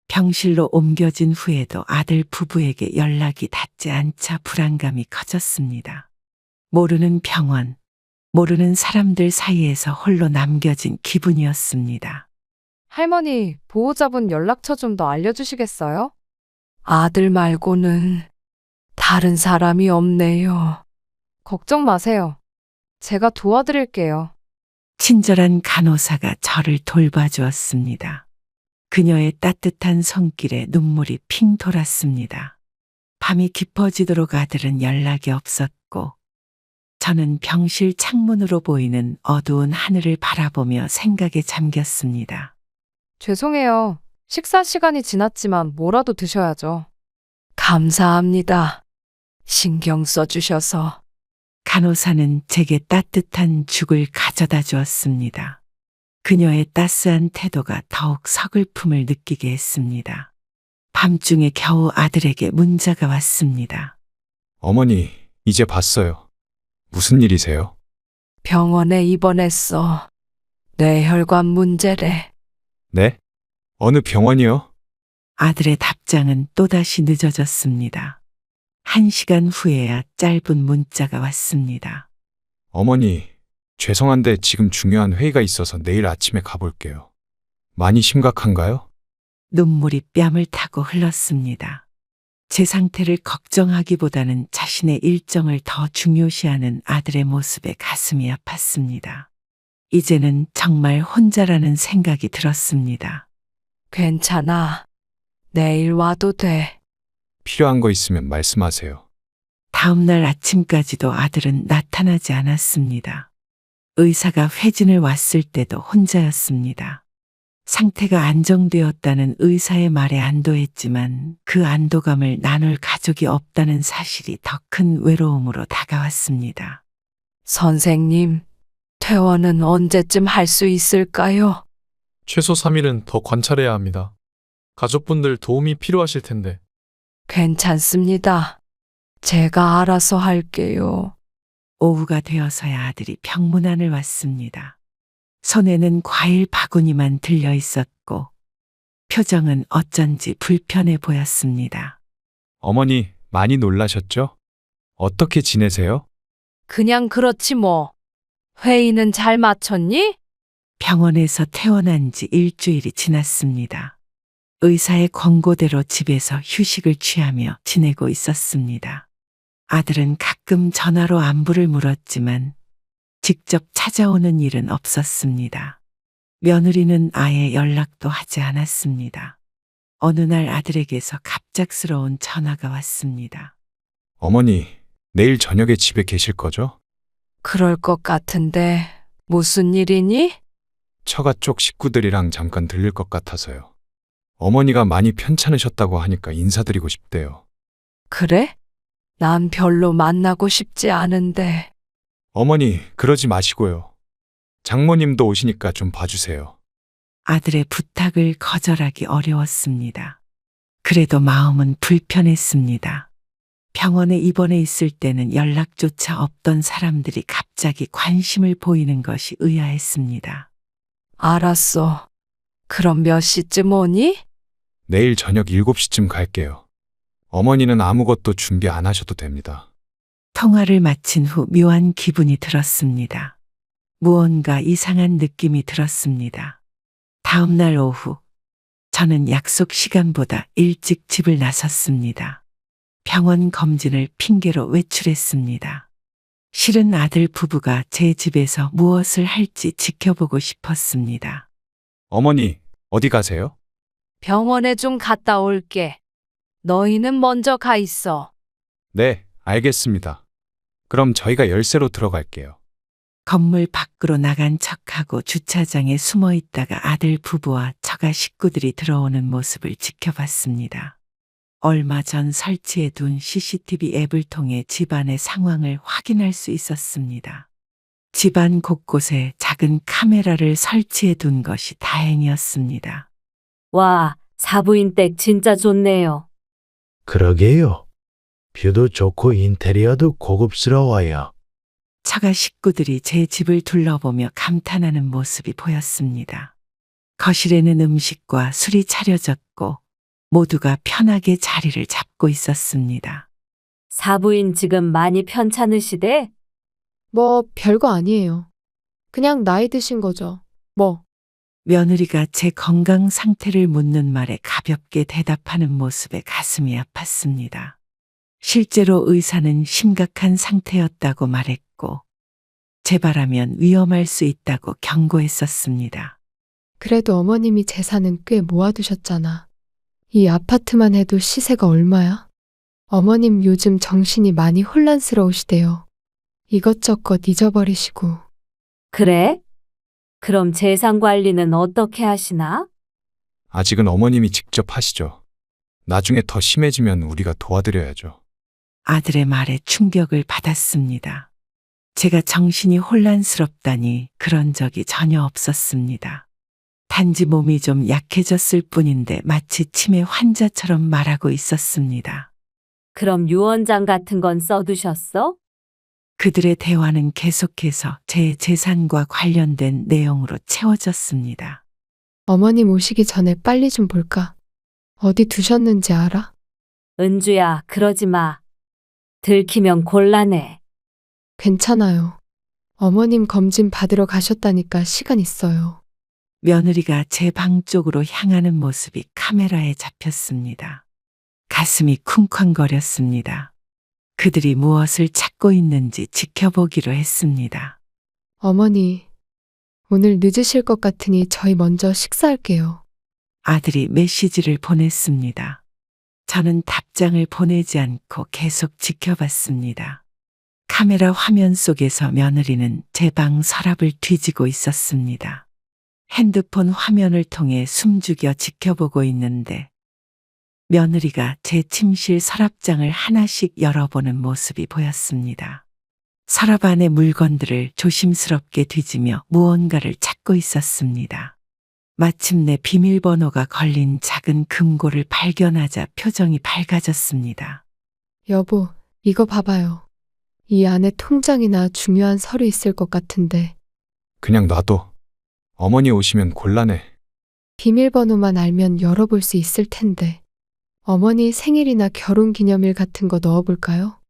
D: 병실로 옮겨진 후에도 아들 부부에게 연락이 닿지 않자 불안감이 커졌습니다. 모르는 병원, 모르는 사람들 사이에서 홀로 남겨진 기분이었습니다.
H: 할머니, 보호자분 연락처 좀 더 알려주시겠어요?
B: 아들 말고는 다른 사람이 없네요.
H: 걱정 마세요. 제가 도와드릴게요.
D: 친절한 간호사가 저를 돌봐주었습니다. 그녀의 따뜻한 손길에 눈물이 핑 돌았습니다. 밤이 깊어지도록 아들은 연락이 없었고 저는 병실 창문으로 보이는 어두운 하늘을 바라보며 생각에 잠겼습니다.
H: 죄송해요. 식사 시간이 지났지만 뭐라도 드셔야죠.
B: 감사합니다. 신경 써주셔서.
D: 간호사는 제게 따뜻한 죽을 가져다 주었습니다. 그녀의 따스한 태도가 더욱 서글픔을 느끼게 했습니다. 밤중에 겨우 아들에게 문자가 왔습니다.
A: 어머니, 이제 봤어요. 무슨 일이세요?
B: 병원에 입원했어. 뇌혈관 문제래.
A: 네? 어느 병원이요?
D: 아들의 답장은 또다시 늦어졌습니다. 1시간 후에야 짧은 문자가 왔습니다.
A: 어머니, 죄송한데 지금 중요한 회의가 있어서 내일 아침에 가볼게요. 많이 심각한가요?
D: 눈물이 뺨을 타고 흘렀습니다. 제 상태를 걱정하기보다는 자신의 일정을 더 중요시하는 아들의 모습에 가슴이 아팠습니다. 이제는 정말 혼자라는 생각이 들었습니다.
B: 괜찮아. 내일 와도 돼.
A: 필요한 거 있으면 말씀하세요.
D: 다음 날 아침까지도 아들은 나타나지 않았습니다. 의사가 회진을 왔을 때도 혼자였습니다. 상태가 안정되었다는 의사의 말에 안도했지만 그 안도감을 나눌 가족이 없다는 사실이 더 큰 외로움으로 다가왔습니다.
B: 선생님, 퇴원은 언제쯤 할 수 있을까요?
J: 최소 3일은 더 관찰해야 합니다. 가족분들 도움이 필요하실 텐데.
B: 괜찮습니다. 제가 알아서 할게요.
D: 오후가 되어서야 아들이 병문안을 왔습니다. 손에는 과일 바구니만 들려 있었고 표정은 어쩐지 불편해 보였습니다.
A: 어머니, 많이 놀라셨죠? 어떻게 지내세요?
B: 그냥 그렇지 뭐. 회의는 잘 마쳤니?
D: 병원에서 퇴원한 지 일주일이 지났습니다. 의사의 권고대로 집에서 휴식을 취하며 지내고 있었습니다. 아들은 가끔 전화로 안부를 물었지만 직접 찾아오는 일은 없었습니다. 며느리는 아예 연락도 하지 않았습니다. 어느 날 아들에게서 갑작스러운 전화가 왔습니다.
A: 어머니, 내일 저녁에 집에 계실 거죠?
B: 그럴 것 같은데 무슨 일이니?
A: 처가 쪽 식구들이랑 잠깐 들릴 것 같아서요. 어머니가 많이 편찮으셨다고 하니까 인사드리고 싶대요.
B: 그래? 난 별로 만나고 싶지 않은데.
A: 어머니, 그러지 마시고요. 장모님도 오시니까 좀 봐주세요.
D: 아들의 부탁을 거절하기 어려웠습니다. 그래도 마음은 불편했습니다. 병원에 입원해 있을 때는 연락조차 없던 사람들이 갑자기 관심을 보이는 것이 의아했습니다.
B: 알았어. 그럼 몇 시쯤 오니?
A: 내일 저녁 7시쯤 갈게요. 어머니는 아무것도 준비 안 하셔도 됩니다.
D: 통화를 마친 후 묘한 기분이 들었습니다. 무언가 이상한 느낌이 들었습니다. 다음 날 오후, 저는 약속 시간보다 일찍 집을 나섰습니다. 병원 검진을 핑계로 외출했습니다. 실은 아들 부부가 제 집에서 무엇을 할지 지켜보고 싶었습니다.
A: 어머니, 어디 가세요?
B: 병원에 좀 갔다 올게. 너희는 먼저 가 있어.
A: 네, 알겠습니다. 그럼 저희가 열쇠로 들어갈게요.
D: 건물 밖으로 나간 척하고 주차장에 숨어 있다가 아들 부부와 처가 식구들이 들어오는 모습을 지켜봤습니다. 얼마 전 설치해 둔 CCTV 앱을 통해 집안의 상황을 확인할 수 있었습니다. 집안 곳곳에 작은 카메라를 설치해 둔 것이 다행이었습니다.
I: 와, 사부인 댁 진짜 좋네요.
K: 그러게요. 뷰도 좋고 인테리어도 고급스러워요.
D: 처가 식구들이 제 집을 둘러보며 감탄하는 모습이 보였습니다. 거실에는 음식과 술이 차려졌고 모두가 편하게 자리를 잡고 있었습니다.
I: 사부인 지금 많이 편찮으시대?
C: 뭐 별거 아니에요. 그냥 나이 드신 거죠. 뭐.
D: 며느리가 제 건강 상태를 묻는 말에 가볍게 대답하는 모습에 가슴이 아팠습니다. 실제로 의사는 심각한 상태였다고 말했고 재발하면 위험할 수 있다고 경고했었습니다.
C: 그래도 어머님이 재산은 꽤 모아두셨잖아. 이 아파트만 해도 시세가 얼마야? 어머님 요즘 정신이 많이 혼란스러우시대요. 이것저것 잊어버리시고.
I: 그래? 그럼 재산 관리는 어떻게 하시나?
A: 아직은 어머님이 직접 하시죠. 나중에 더 심해지면 우리가 도와드려야죠.
D: 아들의 말에 충격을 받았습니다. 제가 정신이 혼란스럽다니 그런 적이 전혀 없었습니다. 단지 몸이 좀 약해졌을 뿐인데 마치 치매 환자처럼 말하고 있었습니다.
I: 그럼 유언장 같은 건 써두셨어?
D: 그들의 대화는 계속해서 제 재산과 관련된 내용으로 채워졌습니다.
C: 어머님 오시기 전에 빨리 좀 볼까? 어디 두셨는지 알아?
I: 은주야, 그러지 마. 들키면 곤란해.
C: 괜찮아요. 어머님 검진 받으러 가셨다니까 시간 있어요.
D: 며느리가 제 방 쪽으로 향하는 모습이 카메라에 잡혔습니다. 가슴이 쿵쾅거렸습니다. 그들이 무엇을 찾고 있는지 지켜보기로 했습니다.
C: 어머니, 오늘 늦으실 것 같으니 저희 먼저 식사할게요.
D: 아들이 메시지를 보냈습니다. 저는 답장을 보내지 않고 계속 지켜봤습니다. 카메라 화면 속에서 며느리는 제 방 서랍을 뒤지고 있었습니다. 핸드폰 화면을 통해 숨죽여 지켜보고 있는데 며느리가 제 침실 서랍장을 하나씩 열어보는 모습이 보였습니다. 서랍 안의 물건들을 조심스럽게 뒤지며 무언가를 찾고 있었습니다. 마침내 비밀번호가 걸린 작은 금고를 발견하자 표정이 밝아졌습니다.
C: 여보, 이거 봐봐요. 이 안에 통장이나 중요한 서류 있을 것 같은데
A: 그냥 놔둬. 어머니 오시면 곤란해.
C: 비밀번호만 알면 열어볼 수 있을 텐데. 어머니 생일이나 결혼 기념일 같은 거 넣어볼까요?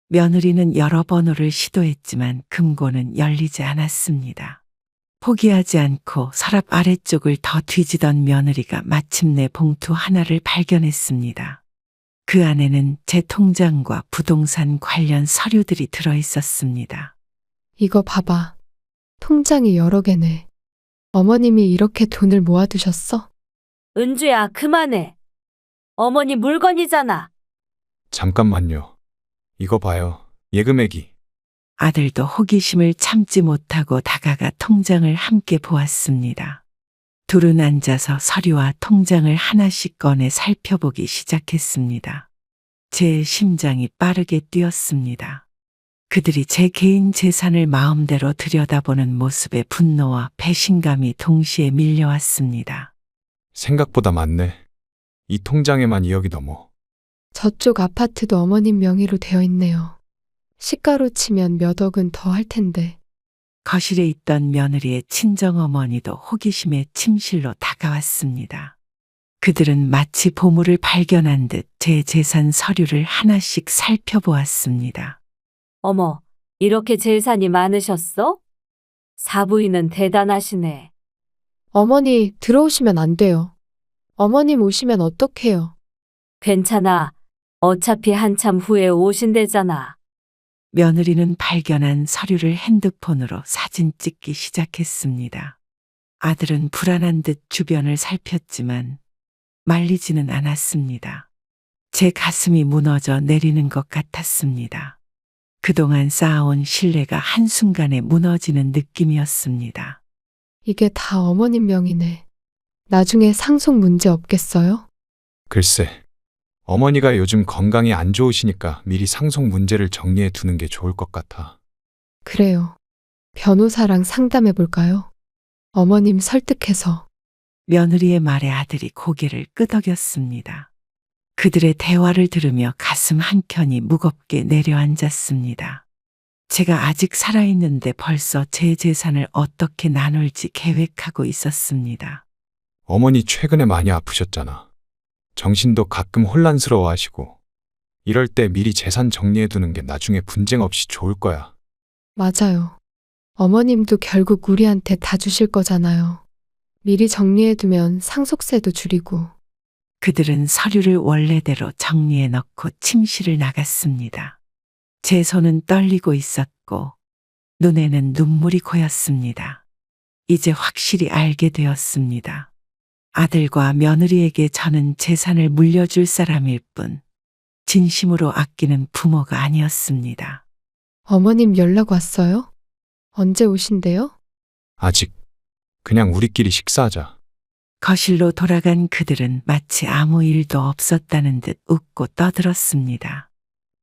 D: 며느리는 여러 번호를 시도했지만 금고는 열리지 않았습니다. 포기하지 않고 서랍 아래쪽을 더 뒤지던 며느리가 마침내 봉투 하나를 발견했습니다. 그 안에는 제 통장과 부동산 관련 서류들이 들어 있었습니다.
C: 이거 봐봐. 통장이 여러 개네. 어머님이 이렇게 돈을 모아두셨어?
I: 은주야, 그만해. 어머니 물건이잖아.
A: 잠깐만요. 이거 봐요. 예금액이.
D: 아들도 호기심을 참지 못하고 다가가 통장을 함께 보았습니다. 둘은 앉아서 서류와 통장을 하나씩 꺼내 살펴보기 시작했습니다. 제 심장이 빠르게 뛰었습니다. 그들이 제 개인 재산을 마음대로 들여다보는 모습에 분노와 배신감이 동시에 밀려왔습니다.
A: 생각보다 많네. 이 통장에만 2억이 넘어.
C: 저쪽 아파트도 어머님 명의로 되어 있네요. 시가로 치면 몇 억은 더 할 텐데.
D: 거실에 있던 며느리의 친정어머니도 호기심에 침실로 다가왔습니다. 그들은 마치 보물을 발견한 듯 제 재산 서류를 하나씩 살펴보았습니다.
I: 어머, 이렇게 재산이 많으셨어? 사부인은 대단하시네.
C: 어머니, 들어오시면 안 돼요. 어머님 오시면 어떡해요?
I: 괜찮아. 어차피 한참 후에 오신대잖아.
D: 며느리는 발견한 서류를 핸드폰으로 사진 찍기 시작했습니다. 아들은 불안한 듯 주변을 살폈지만 말리지는 않았습니다. 제 가슴이 무너져 내리는 것 같았습니다. 그동안 쌓아온 신뢰가 한순간에 무너지는 느낌이었습니다.
C: 이게 다 어머님 명의네. 나중에 상속 문제 없겠어요?
A: 글쎄. 어머니가 요즘 건강이 안 좋으시니까 미리 상속 문제를 정리해 두는 게 좋을 것 같아.
C: 그래요. 변호사랑 상담해 볼까요? 어머님 설득해서.
D: 며느리의 말에 아들이 고개를 끄덕였습니다. 그들의 대화를 들으며 가슴 한켠이 무겁게 내려앉았습니다. 제가 아직 살아있는데 벌써 제 재산을 어떻게 나눌지 계획하고 있었습니다.
A: 어머니 최근에 많이 아프셨잖아. 정신도 가끔 혼란스러워 하시고. 이럴 때 미리 재산 정리해 두는 게 나중에 분쟁 없이 좋을 거야.
C: 맞아요. 어머님도 결국 우리한테 다 주실 거잖아요. 미리 정리해 두면 상속세도 줄이고.
D: 그들은 서류를 원래대로 정리해 넣고 침실을 나갔습니다. 제 손은 떨리고 있었고 눈에는 눈물이 고였습니다. 이제 확실히 알게 되었습니다. 아들과 며느리에게 저는 재산을 물려줄 사람일 뿐 진심으로 아끼는 부모가 아니었습니다.
C: 어머님 연락 왔어요? 언제 오신대요?
A: 아직. 그냥 우리끼리 식사하자.
D: 거실로 돌아간 그들은 마치 아무 일도 없었다는 듯 웃고 떠들었습니다.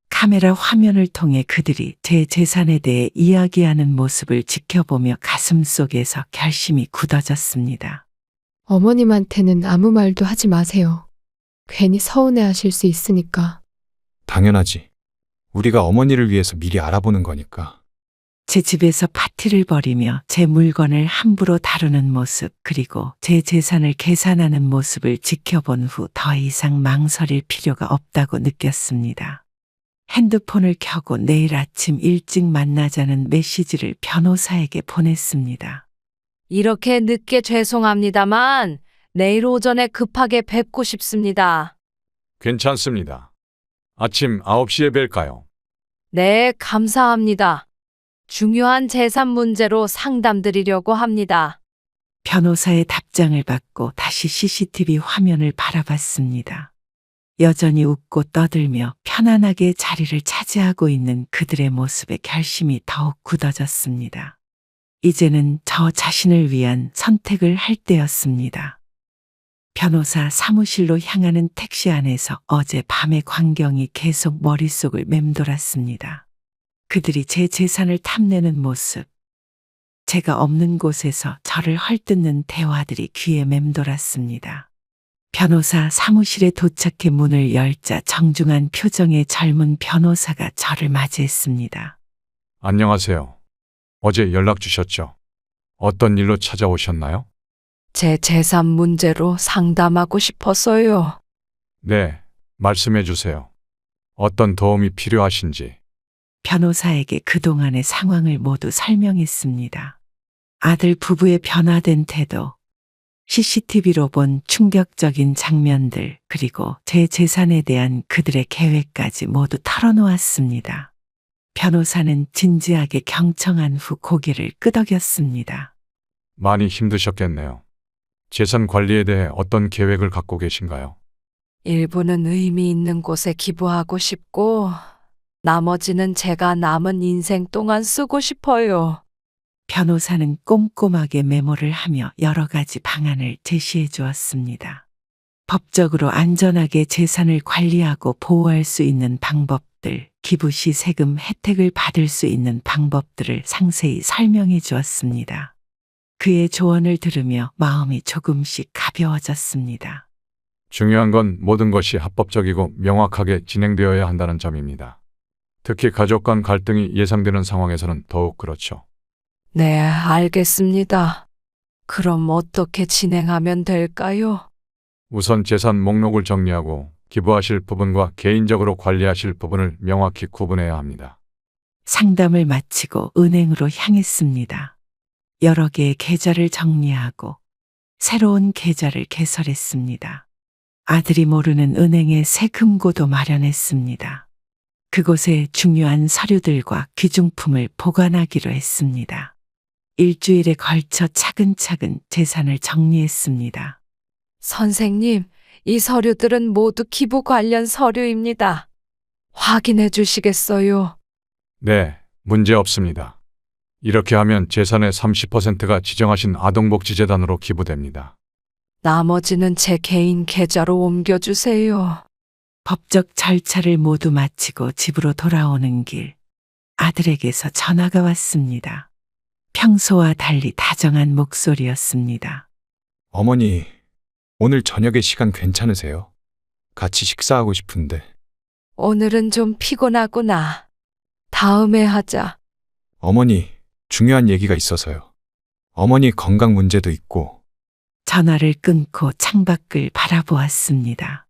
D: 카메라 화면을 통해 그들이 제 재산에 대해 이야기하는 모습을 지켜보며 가슴속에서 결심이 굳어졌습니다.
C: 어머님한테는 아무 말도 하지 마세요. 괜히 서운해 하실 수 있으니까.
A: 당연하지. 우리가 어머니를 위해서 미리 알아보는 거니까.
D: 제 집에서 파티를 벌이며 제 물건을 함부로 다루는 모습 그리고 제 재산을 계산하는 모습을 지켜본 후 더 이상 망설일 필요가 없다고 느꼈습니다. 핸드폰을 켜고 내일 아침 일찍 만나자는 메시지를 변호사에게 보냈습니다.
B: 이렇게 늦게 죄송합니다만 내일 오전에 급하게 뵙고 싶습니다.
A: 괜찮습니다. 아침 9시에 뵐까요?
B: 네, 감사합니다. 중요한 재산 문제로 상담드리려고 합니다.
D: 변호사의 답장을 받고 다시 CCTV 화면을 바라봤습니다. 여전히 웃고 떠들며 편안하게 자리를 차지하고 있는 그들의 모습에 결심이 더욱 굳어졌습니다. 이제는 저 자신을 위한 선택을 할 때였습니다. 변호사 사무실로 향하는 택시 안에서 어제 밤의 광경이 계속 머릿속을 맴돌았습니다. 그들이 제 재산을 탐내는 모습, 제가 없는 곳에서 저를 헐뜯는 대화들이 귀에 맴돌았습니다. 변호사 사무실에 도착해 문을 열자 정중한 표정의 젊은 변호사가 저를 맞이했습니다.
A: 안녕하세요. 어제 연락 주셨죠? 어떤 일로 찾아오셨나요?
B: 제 재산 문제로 상담하고 싶어서요.
A: 네, 말씀해 주세요. 어떤 도움이 필요하신지.
D: 변호사에게 그동안의 상황을 모두 설명했습니다. 아들 부부의 변화된 태도, CCTV로 본 충격적인 장면들, 그리고 제 재산에 대한 그들의 계획까지 모두 털어놓았습니다. 변호사는 진지하게 경청한 후 고개를 끄덕였습니다.
A: 많이 힘드셨겠네요. 재산 관리에 대해 어떤 계획을 갖고 계신가요?
B: 일부는 의미 있는 곳에 기부하고 싶고, 나머지는 제가 남은 인생 동안 쓰고 싶어요.
D: 변호사는 꼼꼼하게 메모를 하며 여러 가지 방안을 제시해 주었습니다. 법적으로 안전하게 재산을 관리하고 보호할 수 있는 방법들, 기부 시 세금 혜택을 받을 수 있는 방법들을 상세히 설명해 주었습니다. 그의 조언을 들으며 마음이 조금씩 가벼워졌습니다.
A: 중요한 건 모든 것이 합법적이고 명확하게 진행되어야 한다는 점입니다. 특히 가족 간 갈등이 예상되는 상황에서는 더욱 그렇죠.
B: 네, 알겠습니다. 그럼 어떻게 진행하면 될까요?
A: 우선 재산 목록을 정리하고 기부하실 부분과 개인적으로 관리하실 부분을 명확히 구분해야 합니다.
D: 상담을 마치고 은행으로 향했습니다. 여러 개의 계좌를 정리하고 새로운 계좌를 개설했습니다. 아들이 모르는 은행에 새 금고도 마련했습니다. 그곳에 중요한 서류들과 귀중품을 보관하기로 했습니다. 일주일에 걸쳐 차근차근 재산을 정리했습니다.
B: 선생님, 이 서류들은 모두 기부 관련 서류입니다. 확인해 주시겠어요?
A: 네, 문제 없습니다. 이렇게 하면 재산의 30%가 지정하신 아동복지재단으로 기부됩니다.
B: 나머지는 제 개인 계좌로 옮겨주세요.
D: 법적 절차를 모두 마치고 집으로 돌아오는 길, 아들에게서 전화가 왔습니다. 평소와 달리 다정한 목소리였습니다.
A: 어머니, 오늘 저녁에 시간 괜찮으세요? 같이 식사하고 싶은데.
B: 오늘은 좀 피곤하구나. 다음에 하자.
A: 어머니, 중요한 얘기가 있어서요. 어머니 건강 문제도 있고.
D: 전화를 끊고 창밖을 바라보았습니다.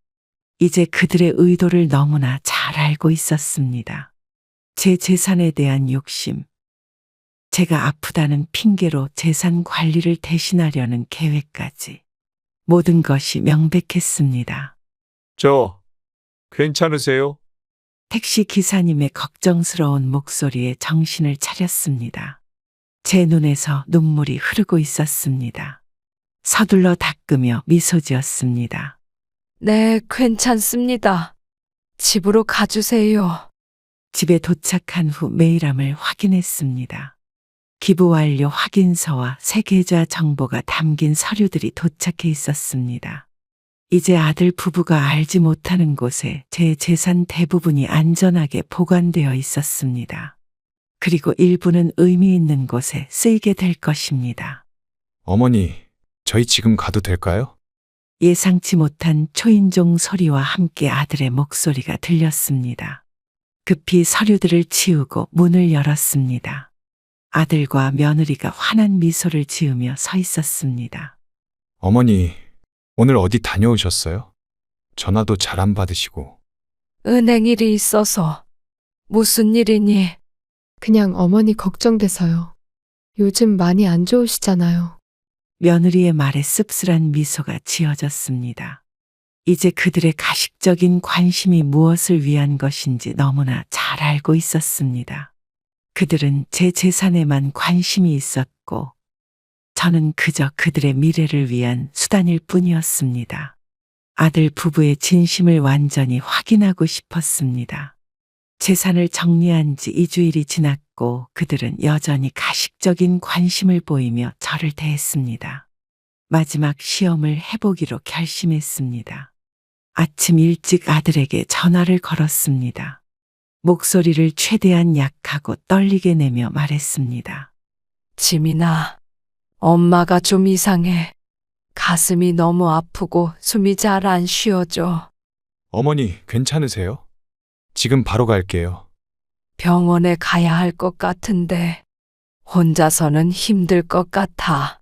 D: 이제 그들의 의도를 너무나 잘 알고 있었습니다. 제 재산에 대한 욕심, 제가 아프다는 핑계로 재산 관리를 대신하려는 계획까지 모든 것이 명백했습니다.
G: 저, 괜찮으세요?
D: 택시 기사님의 걱정스러운 목소리에 정신을 차렸습니다. 제 눈에서 눈물이 흐르고 있었습니다. 서둘러 닦으며 미소 지었습니다.
B: 네, 괜찮습니다. 집으로 가주세요.
D: 집에 도착한 후 메일함을 확인했습니다. 기부 완료 확인서와 새 계좌 정보가 담긴 서류들이 도착해 있었습니다. 이제 아들 부부가 알지 못하는 곳에 제 재산 대부분이 안전하게 보관되어 있었습니다. 그리고 일부는 의미 있는 곳에 쓰이게 될 것입니다.
A: 어머니, 저희 지금 가도 될까요?
D: 예상치 못한 초인종 소리와 함께 아들의 목소리가 들렸습니다. 급히 서류들을 치우고 문을 열었습니다. 아들과 며느리가 환한 미소를 지으며 서 있었습니다.
A: 어머니, 오늘 어디 다녀오셨어요? 전화도 잘 안 받으시고.
B: 은행 일이 있어서. 무슨 일이니?
C: 그냥 어머니 걱정돼서요. 요즘 많이 안 좋으시잖아요.
D: 며느리의 말에 씁쓸한 미소가 지어졌습니다. 이제 그들의 가식적인 관심이 무엇을 위한 것인지 너무나 잘 알고 있었습니다. 그들은 제 재산에만 관심이 있었고, 저는 그저 그들의 미래를 위한 수단일 뿐이었습니다. 아들 부부의 진심을 완전히 확인하고 싶었습니다. 재산을 정리한 지 2주일이 지났고 그들은 여전히 가식적인 관심을 보이며 저를 대했습니다. 마지막 시험을 해보기로 결심했습니다. 아침 일찍 아들에게 전화를 걸었습니다. 목소리를 최대한 약하고 떨리게 내며 말했습니다.
B: 지민아, 엄마가 좀 이상해. 가슴이 너무 아프고 숨이 잘 안 쉬어져.
A: 어머니, 괜찮으세요? 지금 바로 갈게요.
B: 병원에 가야 할 것 같은데 혼자서는 힘들 것 같아.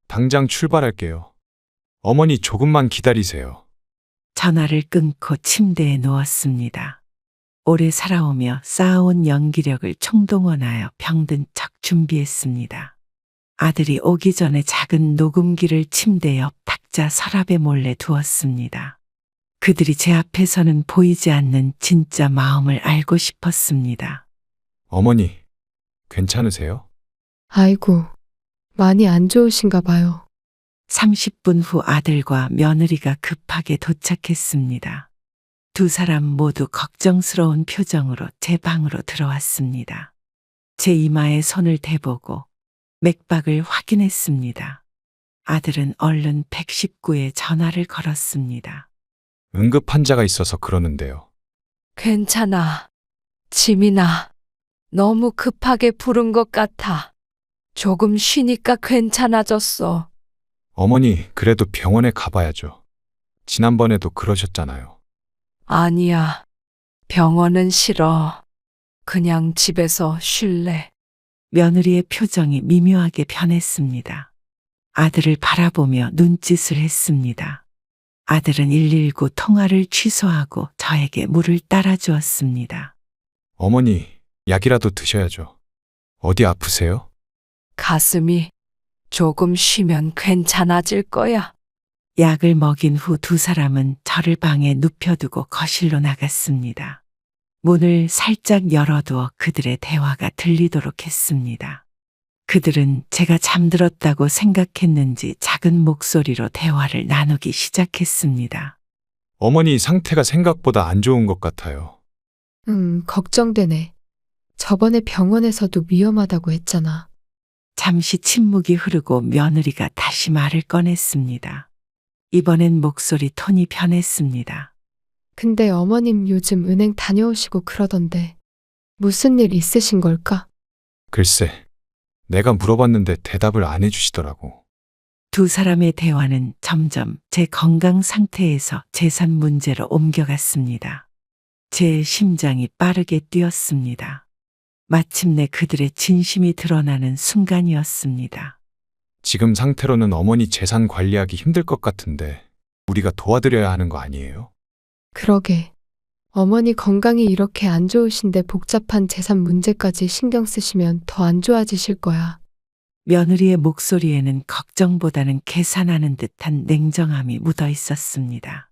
A: 당장 출발할게요. 어머니, 조금만 기다리세요.
D: 전화를 끊고 침대에 누웠습니다. 오래 살아오며 쌓아온 연기력을 총동원하여 병든 척 준비했습니다. 아들이 오기 전에 작은 녹음기를 침대 옆 탁자 서랍에 몰래 두었습니다. 그들이 제 앞에서는 보이지 않는 진짜 마음을 알고 싶었습니다.
A: 어머니, 괜찮으세요?
C: 아이고, 많이 안 좋으신가 봐요.
D: 30분 후 아들과 며느리가 급하게 도착했습니다. 두 사람 모두 걱정스러운 표정으로 제 방으로 들어왔습니다. 제 이마에 손을 대보고 맥박을 확인했습니다. 아들은 얼른 119에 전화를 걸었습니다.
A: 응급 환자가 있어서 그러는데요.
B: 괜찮아. 지민아, 너무 급하게 부른 것 같아. 조금 쉬니까 괜찮아졌어.
A: 어머니, 그래도 병원에 가봐야죠. 지난번에도 그러셨잖아요.
B: 아니야. 병원은 싫어. 그냥 집에서 쉴래.
D: 며느리의 표정이 미묘하게 변했습니다. 아들을 바라보며 눈짓을 했습니다. 아들은 119 통화를 취소하고 저에게 물을 따라주었습니다.
A: 어머니, 약이라도 드셔야죠. 어디 아프세요?
B: 가슴이 조금 쉬면 괜찮아질 거야.
D: 약을 먹인 후 두 사람은 저를 방에 눕혀두고 거실로 나갔습니다. 문을 살짝 열어두어 그들의 대화가 들리도록 했습니다. 그들은 제가 잠들었다고 생각했는지 작은 목소리로 대화를 나누기 시작했습니다.
A: 어머니 상태가 생각보다 안 좋은 것 같아요.
C: 걱정되네. 저번에 병원에서도 위험하다고 했잖아.
D: 잠시 침묵이 흐르고 며느리가 다시 말을 꺼냈습니다. 이번엔 목소리 톤이 변했습니다.
C: 근데 어머님 요즘 은행 다녀오시고 그러던데 무슨 일 있으신 걸까?
A: 글쎄, 내가 물어봤는데 대답을 안 해주시더라고.
D: 두 사람의 대화는 점점 제 건강 상태에서 재산 문제로 옮겨갔습니다. 제 심장이 빠르게 뛰었습니다. 마침내 그들의 진심이 드러나는 순간이었습니다.
A: 지금 상태로는 어머니 재산 관리하기 힘들 것 같은데 우리가 도와드려야 하는 거 아니에요?
C: 그러게. 어머니 건강이 이렇게 안 좋으신데 복잡한 재산 문제까지 신경 쓰시면 더 안 좋아지실 거야.
D: 며느리의 목소리에는 걱정보다는 계산하는 듯한 냉정함이 묻어 있었습니다.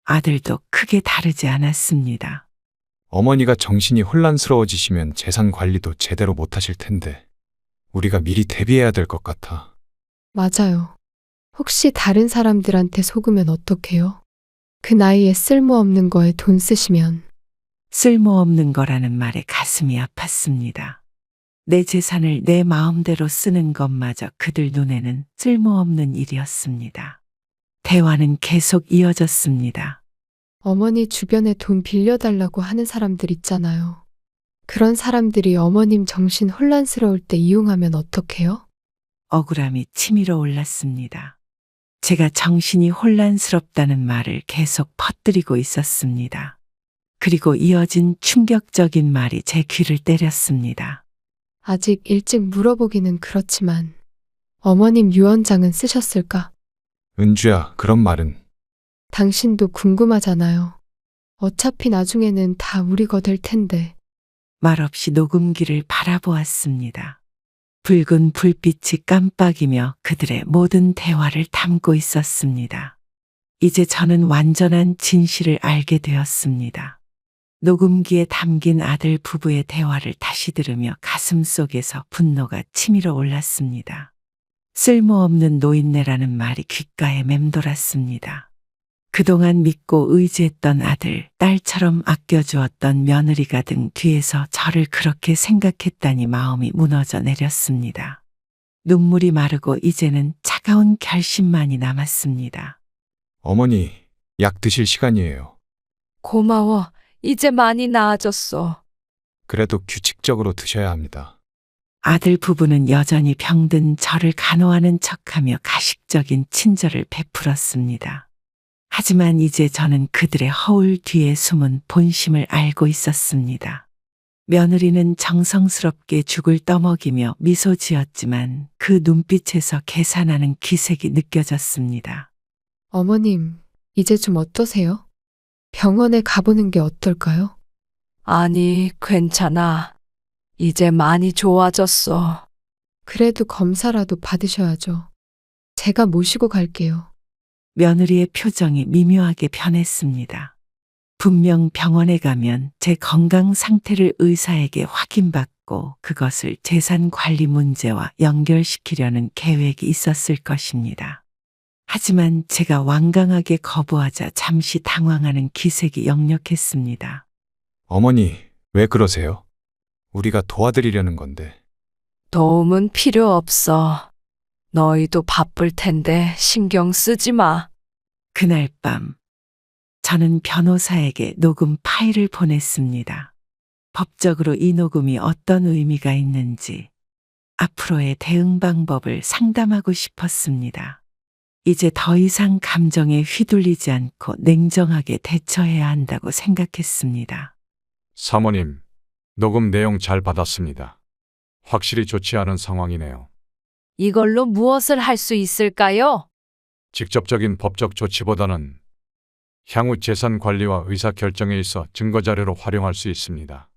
D: 아들도 크게 다르지 않았습니다.
A: 어머니가 정신이 혼란스러워지시면 재산 관리도 제대로 못 하실 텐데 우리가 미리 대비해야 될 것 같아.
C: 맞아요. 혹시 다른 사람들한테 속으면 어떡해요? 그 나이에 쓸모없는 거에 돈 쓰시면.
D: 쓸모없는 거라는 말에 가슴이 아팠습니다. 내 재산을 내 마음대로 쓰는 것마저 그들 눈에는 쓸모없는 일이었습니다. 대화는 계속 이어졌습니다.
C: 어머니 주변에 돈 빌려달라고 하는 사람들 있잖아요. 그런 사람들이 어머님 정신 혼란스러울 때 이용하면 어떡해요?
D: 억울함이 치밀어 올랐습니다. 제가 정신이 혼란스럽다는 말을 계속 퍼뜨리고 있었습니다. 그리고 이어진 충격적인 말이 제 귀를 때렸습니다.
C: 아직 일찍 물어보기는 그렇지만 어머님 유언장은 쓰셨을까?
A: 은주야, 그런 말은.
C: 당신도 궁금하잖아요. 어차피 나중에는 다 우리 거 될 텐데.
D: 말없이 녹음기를 바라보았습니다. 붉은 불빛이 깜빡이며 그들의 모든 대화를 담고 있었습니다. 이제 저는 완전한 진실을 알게 되었습니다. 녹음기에 담긴 아들 부부의 대화를 다시 들으며 가슴 속에서 분노가 치밀어 올랐습니다. 쓸모없는 노인네라는 말이 귓가에 맴돌았습니다. 그동안 믿고 의지했던 아들, 딸처럼 아껴주었던 며느리가 등 뒤에서 저를 그렇게 생각했다니 마음이 무너져 내렸습니다. 눈물이 마르고 이제는 차가운 결심만이 남았습니다.
A: 어머니, 약 드실 시간이에요.
B: 고마워. 이제 많이 나아졌어.
A: 그래도 규칙적으로 드셔야 합니다.
D: 아들 부부는 여전히 병든 저를 간호하는 척하며 가식적인 친절을 베풀었습니다. 하지만 이제 저는 그들의 허울 뒤에 숨은 본심을 알고 있었습니다. 며느리는 정성스럽게 죽을 떠먹이며 미소 지었지만 그 눈빛에서 계산하는 기색이 느껴졌습니다.
C: 어머님, 이제 좀 어떠세요? 병원에 가보는 게 어떨까요?
B: 아니, 괜찮아. 이제 많이 좋아졌어.
C: 그래도 검사라도 받으셔야죠. 제가 모시고 갈게요.
D: 며느리의 표정이 미묘하게 변했습니다. 분명 병원에 가면 제 건강 상태를 의사에게 확인받고 그것을 재산 관리 문제와 연결시키려는 계획이 있었을 것입니다. 하지만 제가 완강하게 거부하자 잠시 당황하는 기색이 역력했습니다.
A: 어머니, 왜 그러세요? 우리가 도와드리려는 건데.
B: 도움은 필요 없어. 너희도 바쁠 텐데 신경 쓰지 마.
D: 그날 밤 저는 변호사에게 녹음 파일을 보냈습니다. 법적으로 이 녹음이 어떤 의미가 있는지 앞으로의 대응 방법을 상담하고 싶었습니다. 이제 더 이상 감정에 휘둘리지 않고 냉정하게 대처해야 한다고 생각했습니다.
G: 사모님, 녹음 내용 잘 받았습니다. 확실히 좋지 않은 상황이네요.
B: 이걸로 무엇을 할 수 있을까요?
G: 직접적인 법적 조치보다는 향후 재산 관리와 의사 결정에 있어 증거 자료로 활용할 수 있습니다.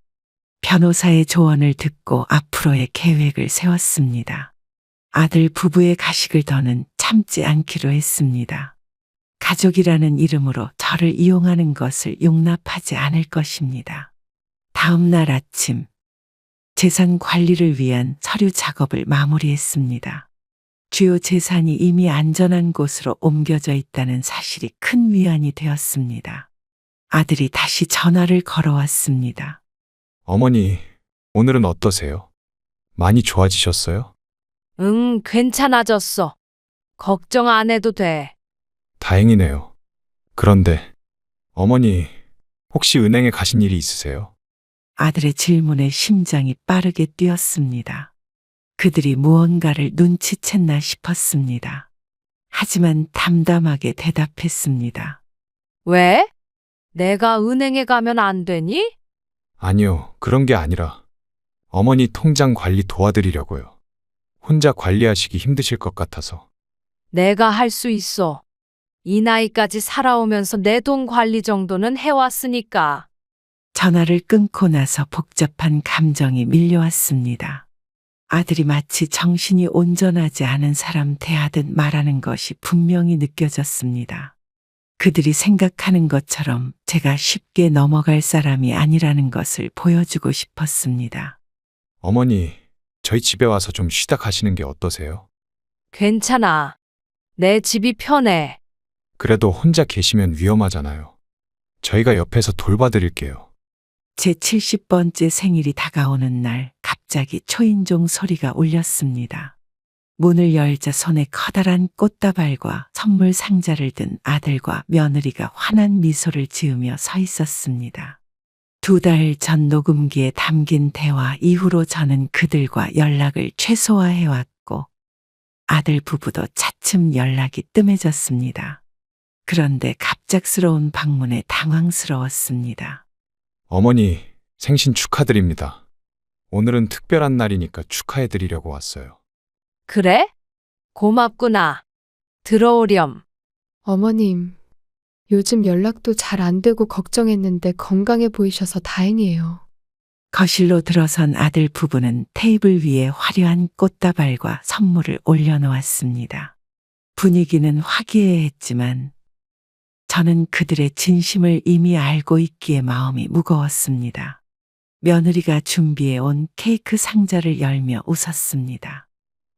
D: 변호사의 조언을 듣고 앞으로의 계획을 세웠습니다. 아들 부부의 가식을 더는 참지 않기로 했습니다. 가족이라는 이름으로 저를 이용하는 것을 용납하지 않을 것입니다. 다음 날 아침, 재산 관리를 위한 서류 작업을 마무리했습니다. 주요 재산이 이미 안전한 곳으로 옮겨져 있다는 사실이 큰 위안이 되었습니다. 아들이 다시 전화를 걸어왔습니다.
A: 어머니, 오늘은 어떠세요? 많이 좋아지셨어요?
B: 응, 괜찮아졌어. 걱정 안 해도 돼.
A: 다행이네요. 그런데, 어머니, 혹시 은행에 가신 일이 있으세요?
D: 아들의 질문에 심장이 빠르게 뛰었습니다. 그들이 무언가를 눈치챘나 싶었습니다. 하지만 담담하게 대답했습니다.
B: 왜? 내가 은행에 가면 안 되니?
A: 아니요, 그런 게 아니라 어머니 통장 관리 도와드리려고요. 혼자 관리하시기 힘드실 것 같아서.
B: 내가 할 수 있어. 이 나이까지 살아오면서 내 돈 관리 정도는 해왔으니까.
D: 전화를 끊고 나서 복잡한 감정이 밀려왔습니다. 아들이 마치 정신이 온전하지 않은 사람 대하듯 말하는 것이 분명히 느껴졌습니다. 그들이 생각하는 것처럼 제가 쉽게 넘어갈 사람이 아니라는 것을 보여주고 싶었습니다.
A: 어머니, 저희 집에 와서 좀 쉬다 가시는 게 어떠세요?
B: 괜찮아. 내 집이 편해.
A: 그래도 혼자 계시면 위험하잖아요. 저희가 옆에서 돌봐드릴게요.
D: 제 70번째 생일이 다가오는 날 갑자기 초인종 소리가 울렸습니다. 문을 열자 손에 커다란 꽃다발과 선물 상자를 든 아들과 며느리가 환한 미소를 지으며 서 있었습니다. 2달 전 녹음기에 담긴 대화 이후로 저는 그들과 연락을 최소화해왔고 아들 부부도 차츰 연락이 뜸해졌습니다. 그런데 갑작스러운 방문에 당황스러웠습니다.
A: 어머니, 생신 축하드립니다. 오늘은 특별한 날이니까 축하해드리려고 왔어요.
B: 그래? 고맙구나. 들어오렴.
C: 어머님, 요즘 연락도 잘 안 되고 걱정했는데 건강해 보이셔서 다행이에요.
D: 거실로 들어선 아들 부부는 테이블 위에 화려한 꽃다발과 선물을 올려놓았습니다. 분위기는 화기애애했지만 저는 그들의 진심을 이미 알고 있기에 마음이 무거웠습니다. 며느리가 준비해 온 케이크 상자를 열며 웃었습니다.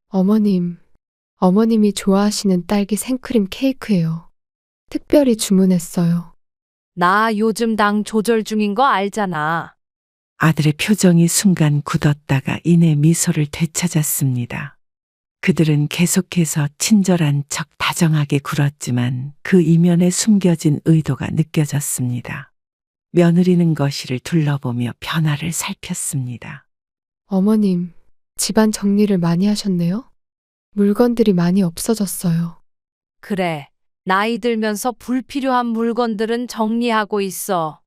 C: 어머님이 좋아하시는 딸기 생크림 케이크예요. 특별히 주문했어요.
B: 나 요즘 당 조절 중인 거 알잖아.
D: 아들의 표정이 순간 굳었다가 이내 미소를 되찾았습니다. 그들은 계속해서 친절한 척 다정하게 굴었지만 그 이면에 숨겨진 의도가 느껴졌습니다. 며느리는 거실을 둘러보며 변화를 살폈습니다.
C: 어머님, 집안 정리를 많이 하셨네요? 물건들이 많이 없어졌어요.
B: 그래. 나이 들면서 불필요한 물건들은 정리하고 있어.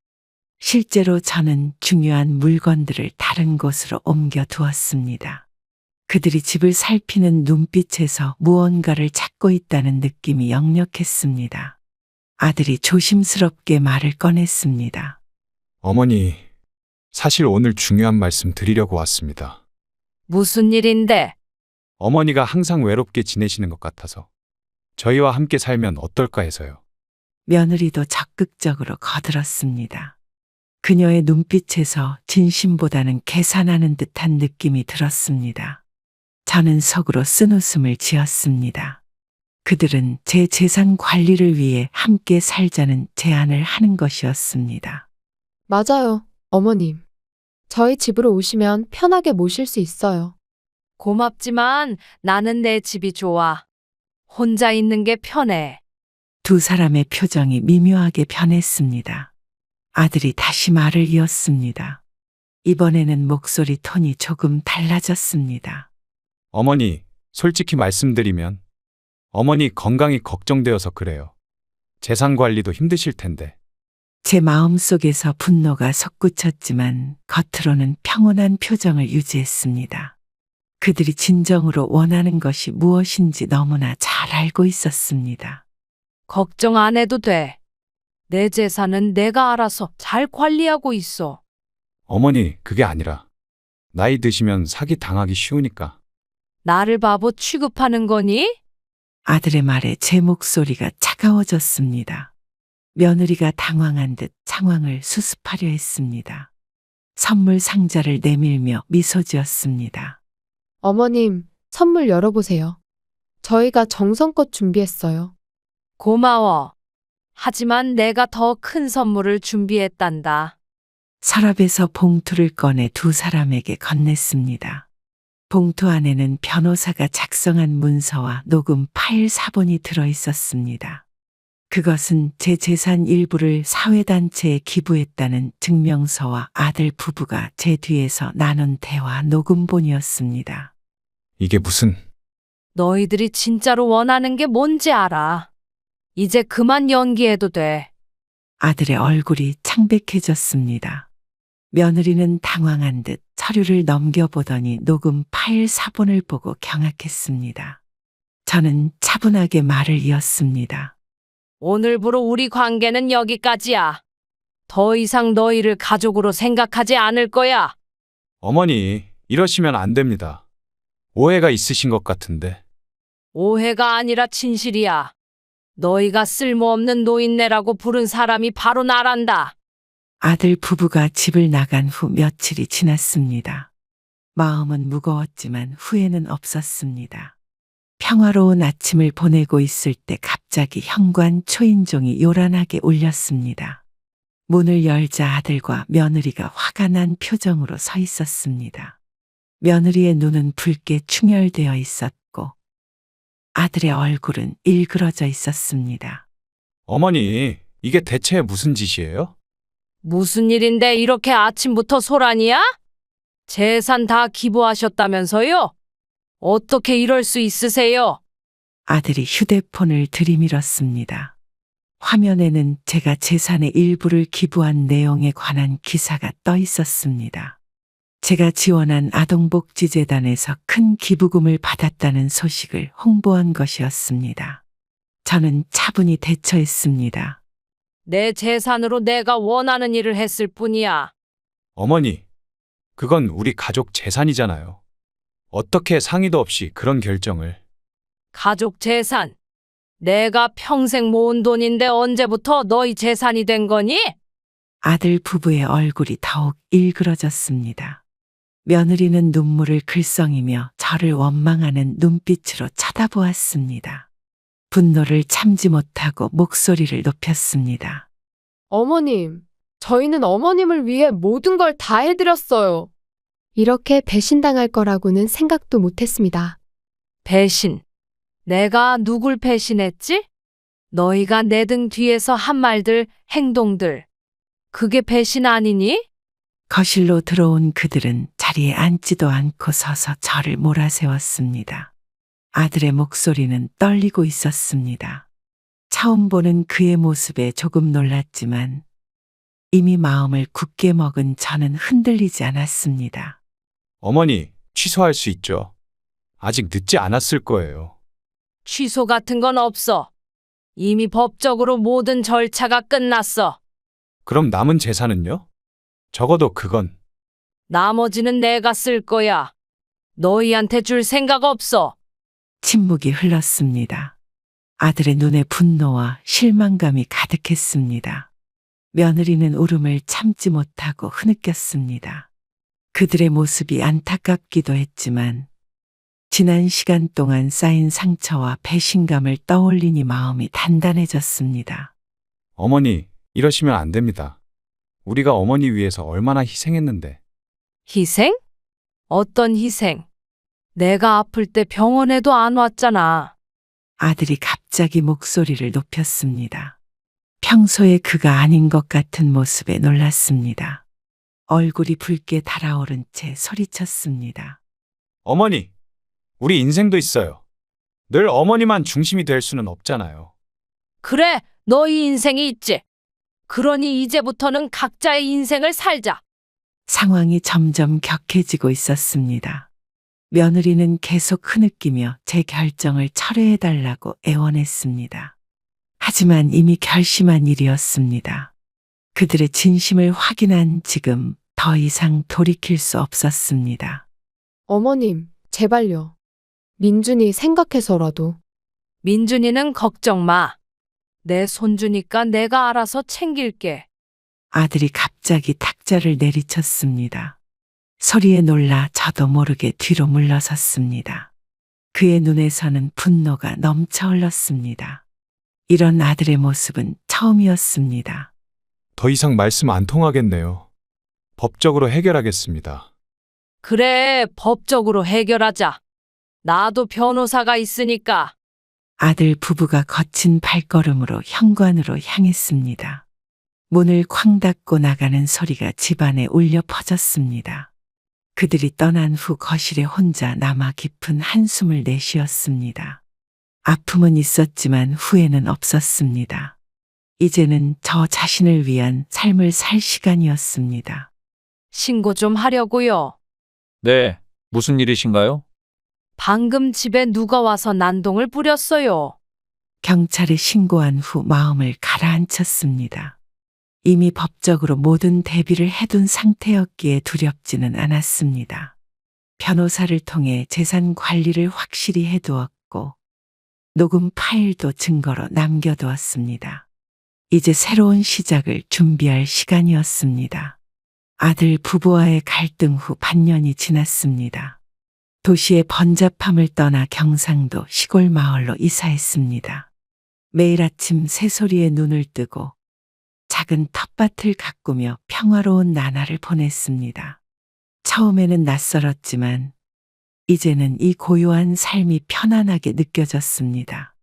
D: 실제로 저는 중요한 물건들을 다른 곳으로 옮겨 두었습니다. 그들이 집을 살피는 눈빛에서 무언가를 찾고 있다는 느낌이 역력했습니다. 아들이 조심스럽게 말을 꺼냈습니다.
A: 어머니, 사실 오늘 중요한 말씀 드리려고 왔습니다.
B: 무슨 일인데?
A: 어머니가 항상 외롭게 지내시는 것 같아서 저희와 함께 살면 어떨까 해서요.
D: 며느리도 적극적으로 거들었습니다. 그녀의 눈빛에서 진심보다는 계산하는 듯한 느낌이 들었습니다. 저는 속으로 쓴웃음을 지었습니다. 그들은 제 재산 관리를 위해 함께 살자는 제안을 하는 것이었습니다.
C: 맞아요, 어머님. 저희 집으로 오시면 편하게 모실 수 있어요.
B: 고맙지만 나는 내 집이 좋아. 혼자 있는 게 편해.
D: 두 사람의 표정이 미묘하게 변했습니다. 아들이 다시 말을 이었습니다. 이번에는 목소리 톤이 조금 달라졌습니다.
A: 어머니, 솔직히 말씀드리면 어머니 건강이 걱정되어서 그래요. 재산 관리도 힘드실 텐데.
D: 제 마음속에서 분노가 솟구쳤지만 겉으로는 평온한 표정을 유지했습니다. 그들이 진정으로 원하는 것이 무엇인지 너무나 잘 알고 있었습니다.
B: 걱정 안 해도 돼. 내 재산은 내가 알아서 잘 관리하고 있어.
A: 어머니, 그게 아니라 나이 드시면 사기 당하기 쉬우니까.
B: 나를 바보 취급하는 거니?
D: 아들의 말에 제 목소리가 차가워졌습니다. 며느리가 당황한 듯 상황을 수습하려 했습니다. 선물 상자를 내밀며 미소 지었습니다.
C: 어머님, 선물 열어보세요. 저희가 정성껏 준비했어요.
B: 고마워. 하지만 내가 더 큰 선물을 준비했단다.
D: 서랍에서 봉투를 꺼내 두 사람에게 건넸습니다. 봉투 안에는 변호사가 작성한 문서와 녹음 파일 사본이 들어 있었습니다. 그것은 제 재산 일부를 사회단체에 기부했다는 증명서와 아들 부부가 제 뒤에서 나눈 대화 녹음본이었습니다.
A: 이게 무슨...
B: 너희들이 진짜로 원하는 게 뭔지 알아. 이제 그만 연기해도 돼.
D: 아들의 얼굴이 창백해졌습니다. 며느리는 당황한 듯 서류를 넘겨보더니 녹음 파일 사본을 보고 경악했습니다. 저는 차분하게 말을 이었습니다.
B: 오늘부로 우리 관계는 여기까지야. 더 이상 너희를 가족으로 생각하지 않을 거야.
A: 어머니, 이러시면 안 됩니다. 오해가 있으신 것 같은데.
B: 오해가 아니라 진실이야. 너희가 쓸모없는 노인네라고 부른 사람이 바로 나란다.
D: 아들 부부가 집을 나간 후 며칠이 지났습니다. 마음은 무거웠지만 후회는 없었습니다. 평화로운 아침을 보내고 있을 때 갑자기 현관 초인종이 요란하게 울렸습니다. 문을 열자 아들과 며느리가 화가 난 표정으로 서 있었습니다. 며느리의 눈은 붉게 충혈되어 있었고 아들의 얼굴은 일그러져 있었습니다.
A: 어머니, 이게 대체 무슨 짓이에요?
B: 무슨 일인데 이렇게 아침부터 소란이야? 재산 다 기부하셨다면서요? 어떻게 이럴 수 있으세요?
D: 아들이 휴대폰을 들이밀었습니다. 화면에는 제가 재산의 일부를 기부한 내용에 관한 기사가 떠 있었습니다. 제가 지원한 아동복지재단에서 큰 기부금을 받았다는 소식을 홍보한 것이었습니다. 저는 차분히 대처했습니다.
B: 내 재산으로 내가 원하는 일을 했을 뿐이야.
A: 어머니, 그건 우리 가족 재산이잖아요. 어떻게 상의도 없이 그런 결정을.
B: 가족 재산. 내가 평생 모은 돈인데 언제부터 너희 재산이 된 거니?
D: 아들 부부의 얼굴이 더욱 일그러졌습니다. 며느리는 눈물을 글썽이며 저를 원망하는 눈빛으로 쳐다보았습니다. 분노를 참지 못하고 목소리를 높였습니다.
C: 어머님, 저희는 어머님을 위해 모든 걸 다 해드렸어요. 이렇게 배신당할 거라고는 생각도 못했습니다.
B: 배신. 내가 누굴 배신했지? 너희가 내 등 뒤에서 한 말들, 행동들. 그게 배신 아니니?
D: 거실로 들어온 그들은 자리에 앉지도 않고 서서 저를 몰아세웠습니다. 아들의 목소리는 떨리고 있었습니다. 처음 보는 그의 모습에 조금 놀랐지만 이미 마음을 굳게 먹은 저는 흔들리지 않았습니다.
A: 어머니, 취소할 수 있죠. 아직 늦지 않았을 거예요.
B: 취소 같은 건 없어. 이미 법적으로 모든 절차가 끝났어.
A: 그럼 남은 재산은요? 적어도 그건.
B: 나머지는 내가 쓸 거야. 너희한테 줄 생각 없어.
D: 침묵이 흘렀습니다. 아들의 눈에 분노와 실망감이 가득했습니다. 며느리는 울음을 참지 못하고 흐느꼈습니다. 그들의 모습이 안타깝기도 했지만 지난 시간 동안 쌓인 상처와 배신감을 떠올리니 마음이 단단해졌습니다.
A: 어머니, 이러시면 안 됩니다. 우리가 어머니 위해서 얼마나 희생했는데.
B: 희생? 어떤 희생? 내가 아플 때 병원에도 안 왔잖아.
D: 아들이 갑자기 목소리를 높였습니다. 평소에 그가 아닌 것 같은 모습에 놀랐습니다. 얼굴이 붉게 달아오른 채 소리쳤습니다.
A: 어머니, 우리 인생도 있어요. 늘 어머니만 중심이 될 수는 없잖아요.
B: 그래, 너희 인생이 있지. 그러니 이제부터는 각자의 인생을 살자.
D: 상황이 점점 격해지고 있었습니다. 며느리는 계속 흐느끼며 제 결정을 철회해달라고 애원했습니다. 하지만 이미 결심한 일이었습니다. 그들의 진심을 확인한 지금 더 이상 돌이킬 수 없었습니다.
C: 어머님, 제발요. 민준이 생각해서라도.
B: 민준이는 걱정 마. 내 손주니까 내가 알아서 챙길게.
D: 아들이 갑자기 탁자를 내리쳤습니다. 소리에 놀라 저도 모르게 뒤로 물러섰습니다. 그의 눈에서는 분노가 넘쳐 흘렀습니다. 이런 아들의 모습은 처음이었습니다.
A: 더 이상 말씀 안 통하겠네요. 법적으로 해결하겠습니다.
B: 그래, 법적으로 해결하자. 나도 변호사가 있으니까.
D: 아들 부부가 거친 발걸음으로 현관으로 향했습니다. 문을 쾅 닫고 나가는 소리가 집안에 울려 퍼졌습니다. 그들이 떠난 후 거실에 혼자 남아 깊은 한숨을 내쉬었습니다. 아픔은 있었지만 후회는 없었습니다. 이제는 저 자신을 위한 삶을 살 시간이었습니다.
B: 신고 좀 하려고요.
L: 네, 무슨 일이신가요?
B: 방금 집에 누가 와서 난동을 부렸어요.
D: 경찰에 신고한 후 마음을 가라앉혔습니다. 이미 법적으로 모든 대비를 해둔 상태였기에 두렵지는 않았습니다. 변호사를 통해 재산 관리를 확실히 해두었고 녹음 파일도 증거로 남겨두었습니다. 이제 새로운 시작을 준비할 시간이었습니다. 아들 부부와의 갈등 후 반년이 지났습니다. 도시의 번잡함을 떠나 경상도 시골 마을로 이사했습니다. 매일 아침 새소리에 눈을 뜨고 작은 텃밭을 가꾸며 평화로운 나날을 보냈습니다. 처음에는 낯설었지만 이제는 이 고요한 삶이 편안하게 느껴졌습니다.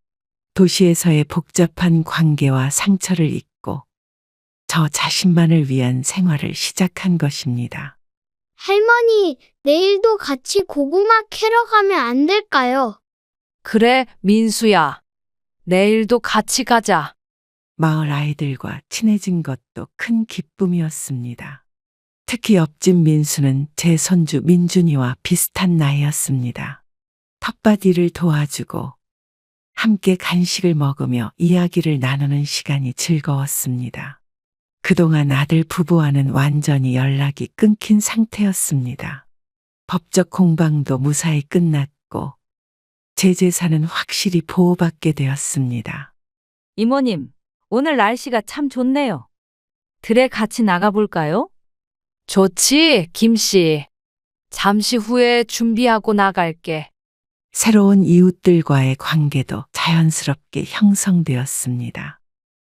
D: 도시에서의 복잡한 관계와 상처를 잊고 저 자신만을 위한 생활을 시작한 것입니다.
F: 할머니, 내일도 같이 고구마 캐러 가면 안 될까요?
B: 그래, 민수야. 내일도 같이 가자.
D: 마을 아이들과 친해진 것도 큰 기쁨이었습니다. 특히 옆집 민수는 제 손주 민준이와 비슷한 나이였습니다. 텃밭 일을 도와주고 함께 간식을 먹으며 이야기를 나누는 시간이 즐거웠습니다. 그동안 아들 부부와는 완전히 연락이 끊긴 상태였습니다. 법적 공방도 무사히 끝났고 제 재산은 확실히 보호받게 되었습니다.
E: 이모님, 오늘 날씨가 참 좋네요. 들에 같이 나가볼까요?
B: 좋지, 김씨. 잠시 후에 준비하고 나갈게.
D: 새로운 이웃들과의 관계도 자연스럽게 형성되었습니다.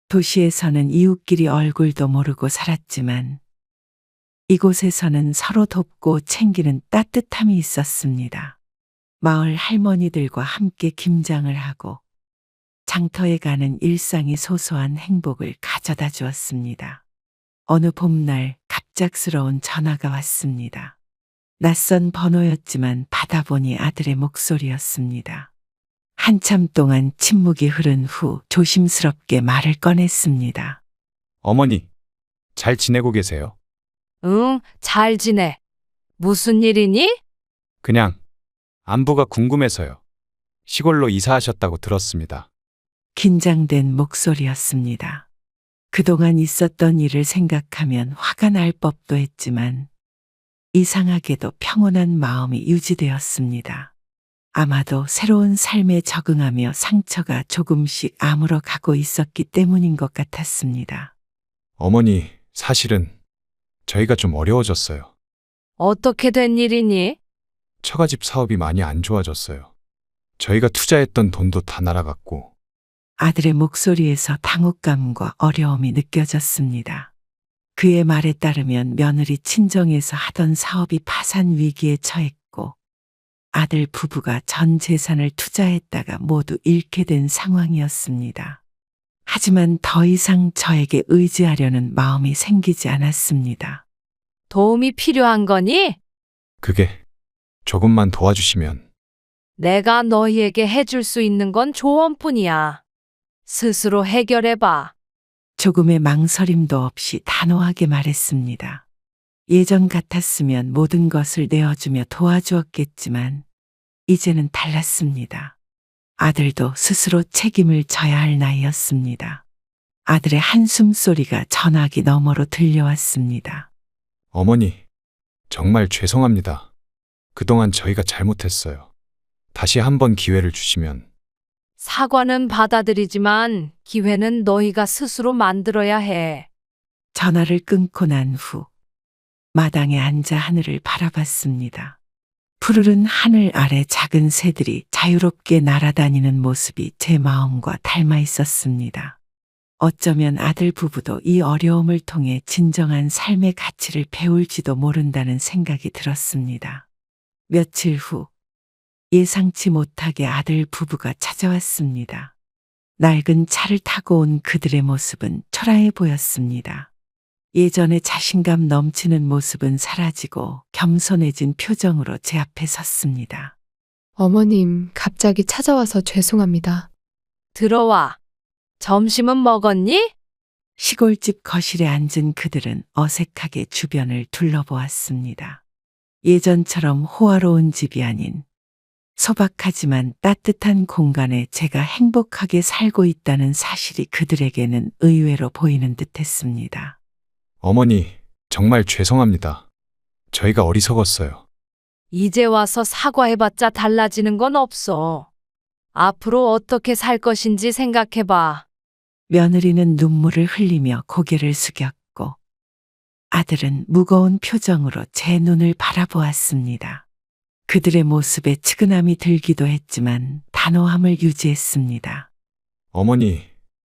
D: 도시에서는 이웃끼리 얼굴도 모르고 살았지만 이곳에서는 서로 돕고 챙기는 따뜻함이 있었습니다. 마을 할머니들과 함께 김장을 하고 장터에 가는 일상이 소소한 행복을 가져다 주었습니다. 어느 봄날 갑작스러운 전화가 왔습니다. 낯선 번호였지만 받아보니 아들의 목소리였습니다. 한참 동안 침묵이 흐른 후 조심스럽게 말을 꺼냈습니다.
A: 어머니, 잘 지내고 계세요?
B: 응, 잘 지내. 무슨 일이니?
A: 그냥 안부가 궁금해서요. 시골로 이사하셨다고 들었습니다.
D: 긴장된 목소리였습니다. 그동안 있었던 일을 생각하면 화가 날 법도 했지만 이상하게도 평온한 마음이 유지되었습니다. 아마도 새로운 삶에 적응하며 상처가 조금씩 아물어 가고 있었기 때문인 것 같았습니다.
A: 어머니, 사실은 저희가 좀 어려워졌어요.
B: 어떻게 된 일이니?
A: 처가집 사업이 많이 안 좋아졌어요. 저희가 투자했던 돈도 다 날아갔고.
D: 아들의 목소리에서 당혹감과 어려움이 느껴졌습니다. 그의 말에 따르면 며느리 친정에서 하던 사업이 파산 위기에 처했고 아들 부부가 전 재산을 투자했다가 모두 잃게 된 상황이었습니다. 하지만 더 이상 저에게 의지하려는 마음이 생기지 않았습니다.
B: 도움이 필요한 거니?
A: 그게 조금만 도와주시면.
B: 내가 너희에게 해줄 수 있는 건 조언뿐이야. 스스로 해결해봐.
D: 조금의 망설임도 없이 단호하게 말했습니다. 예전 같았으면 모든 것을 내어주며 도와주었겠지만 이제는 달랐습니다. 아들도 스스로 책임을 져야 할 나이였습니다. 아들의 한숨 소리가 전화기 너머로 들려왔습니다.
A: 어머니, 정말 죄송합니다. 그동안 저희가 잘못했어요. 다시 한번 기회를 주시면.
B: 사과는 받아들이지만 기회는 너희가 스스로 만들어야 해.
D: 전화를 끊고 난 후 마당에 앉아 하늘을 바라봤습니다. 푸르른 하늘 아래 작은 새들이 자유롭게 날아다니는 모습이 제 마음과 닮아 있었습니다. 어쩌면 아들 부부도 이 어려움을 통해 진정한 삶의 가치를 배울지도 모른다는 생각이 들었습니다. 며칠 후 예상치 못하게 아들 부부가 찾아왔습니다. 낡은 차를 타고 온 그들의 모습은 초라해 보였습니다. 예전의 자신감 넘치는 모습은 사라지고 겸손해진 표정으로 제 앞에 섰습니다.
C: 어머님, 갑자기 찾아와서 죄송합니다.
B: 들어와. 점심은 먹었니?
D: 시골집 거실에 앉은 그들은 어색하게 주변을 둘러보았습니다. 예전처럼 호화로운 집이 아닌 소박하지만 따뜻한 공간에 제가 행복하게 살고 있다는 사실이 그들에게는 의외로 보이는 듯했습니다.
A: 어머니, 정말 죄송합니다. 저희가 어리석었어요.
B: 이제 와서 사과해봤자 달라지는 건 없어. 앞으로 어떻게 살 것인지 생각해봐.
D: 며느리는 눈물을 흘리며 고개를 숙였고 아들은 무거운 표정으로 제 눈을 바라보았습니다. 그들의 모습에 측은함이 들기도 했지만 단호함을 유지했습니다.
A: 어머니,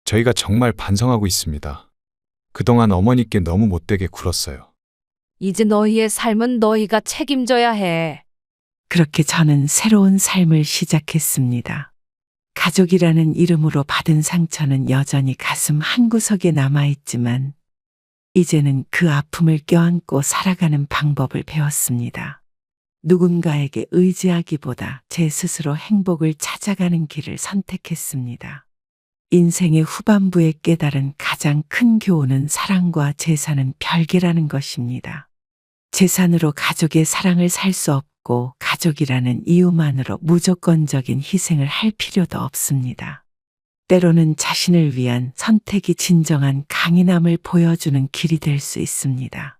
A: 저희가 정말 반성하고 있습니다. 그동안 어머니께 너무 못되게 굴었어요.
B: 이제 너희의 삶은 너희가 책임져야 해.
D: 그렇게 저는 새로운 삶을 시작했습니다. 가족이라는 이름으로 받은 상처는 여전히 가슴 한구석에 남아있지만 이제는 그 아픔을 껴안고 살아가는 방법을 배웠습니다. 누군가에게 의지하기보다 제 스스로 행복을 찾아가는 길을 선택했습니다. 인생의 후반부에 깨달은 가장 큰 교훈은 사랑과 재산은 별개라는 것입니다. 재산으로 가족의 사랑을 살 수 없고 가족이라는 이유만으로 무조건적인 희생을 할 필요도 없습니다. 때로는 자신을 위한 선택이 진정한 강인함을 보여주는 길이 될 수 있습니다.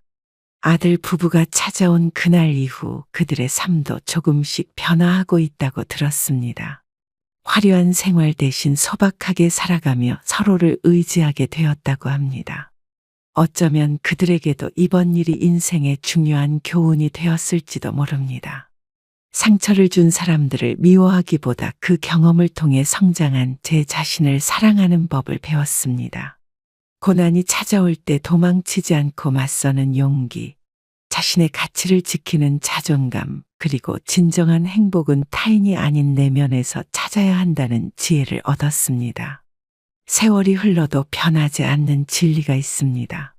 D: 아들 부부가 찾아온 그날 이후 그들의 삶도 조금씩 변화하고 있다고 들었습니다. 화려한 생활 대신 소박하게 살아가며 서로를 의지하게 되었다고 합니다. 어쩌면 그들에게도 이번 일이 인생의 중요한 교훈이 되었을지도 모릅니다. 상처를 준 사람들을 미워하기보다 그 경험을 통해 성장한 제 자신을 사랑하는 법을 배웠습니다. 고난이 찾아올 때 도망치지 않고 맞서는 용기, 자신의 가치를 지키는 자존감, 그리고 진정한 행복은 타인이 아닌 내면에서 찾아야 한다는 지혜를 얻었습니다. 세월이 흘러도 변하지 않는 진리가 있습니다.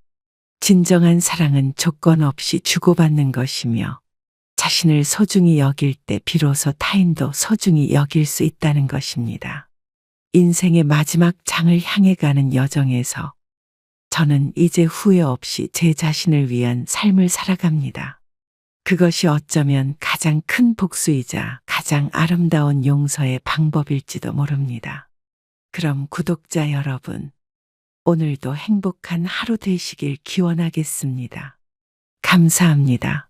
D: 진정한 사랑은 조건 없이 주고받는 것이며 자신을 소중히 여길 때 비로소 타인도 소중히 여길 수 있다는 것입니다. 인생의 마지막 장을 향해 가는 여정에서 저는 이제 후회 없이 제 자신을 위한 삶을 살아갑니다. 그것이 어쩌면 가장 큰 복수이자 가장 아름다운 용서의 방법일지도 모릅니다. 그럼 구독자 여러분, 오늘도 행복한 하루 되시길 기원하겠습니다. 감사합니다.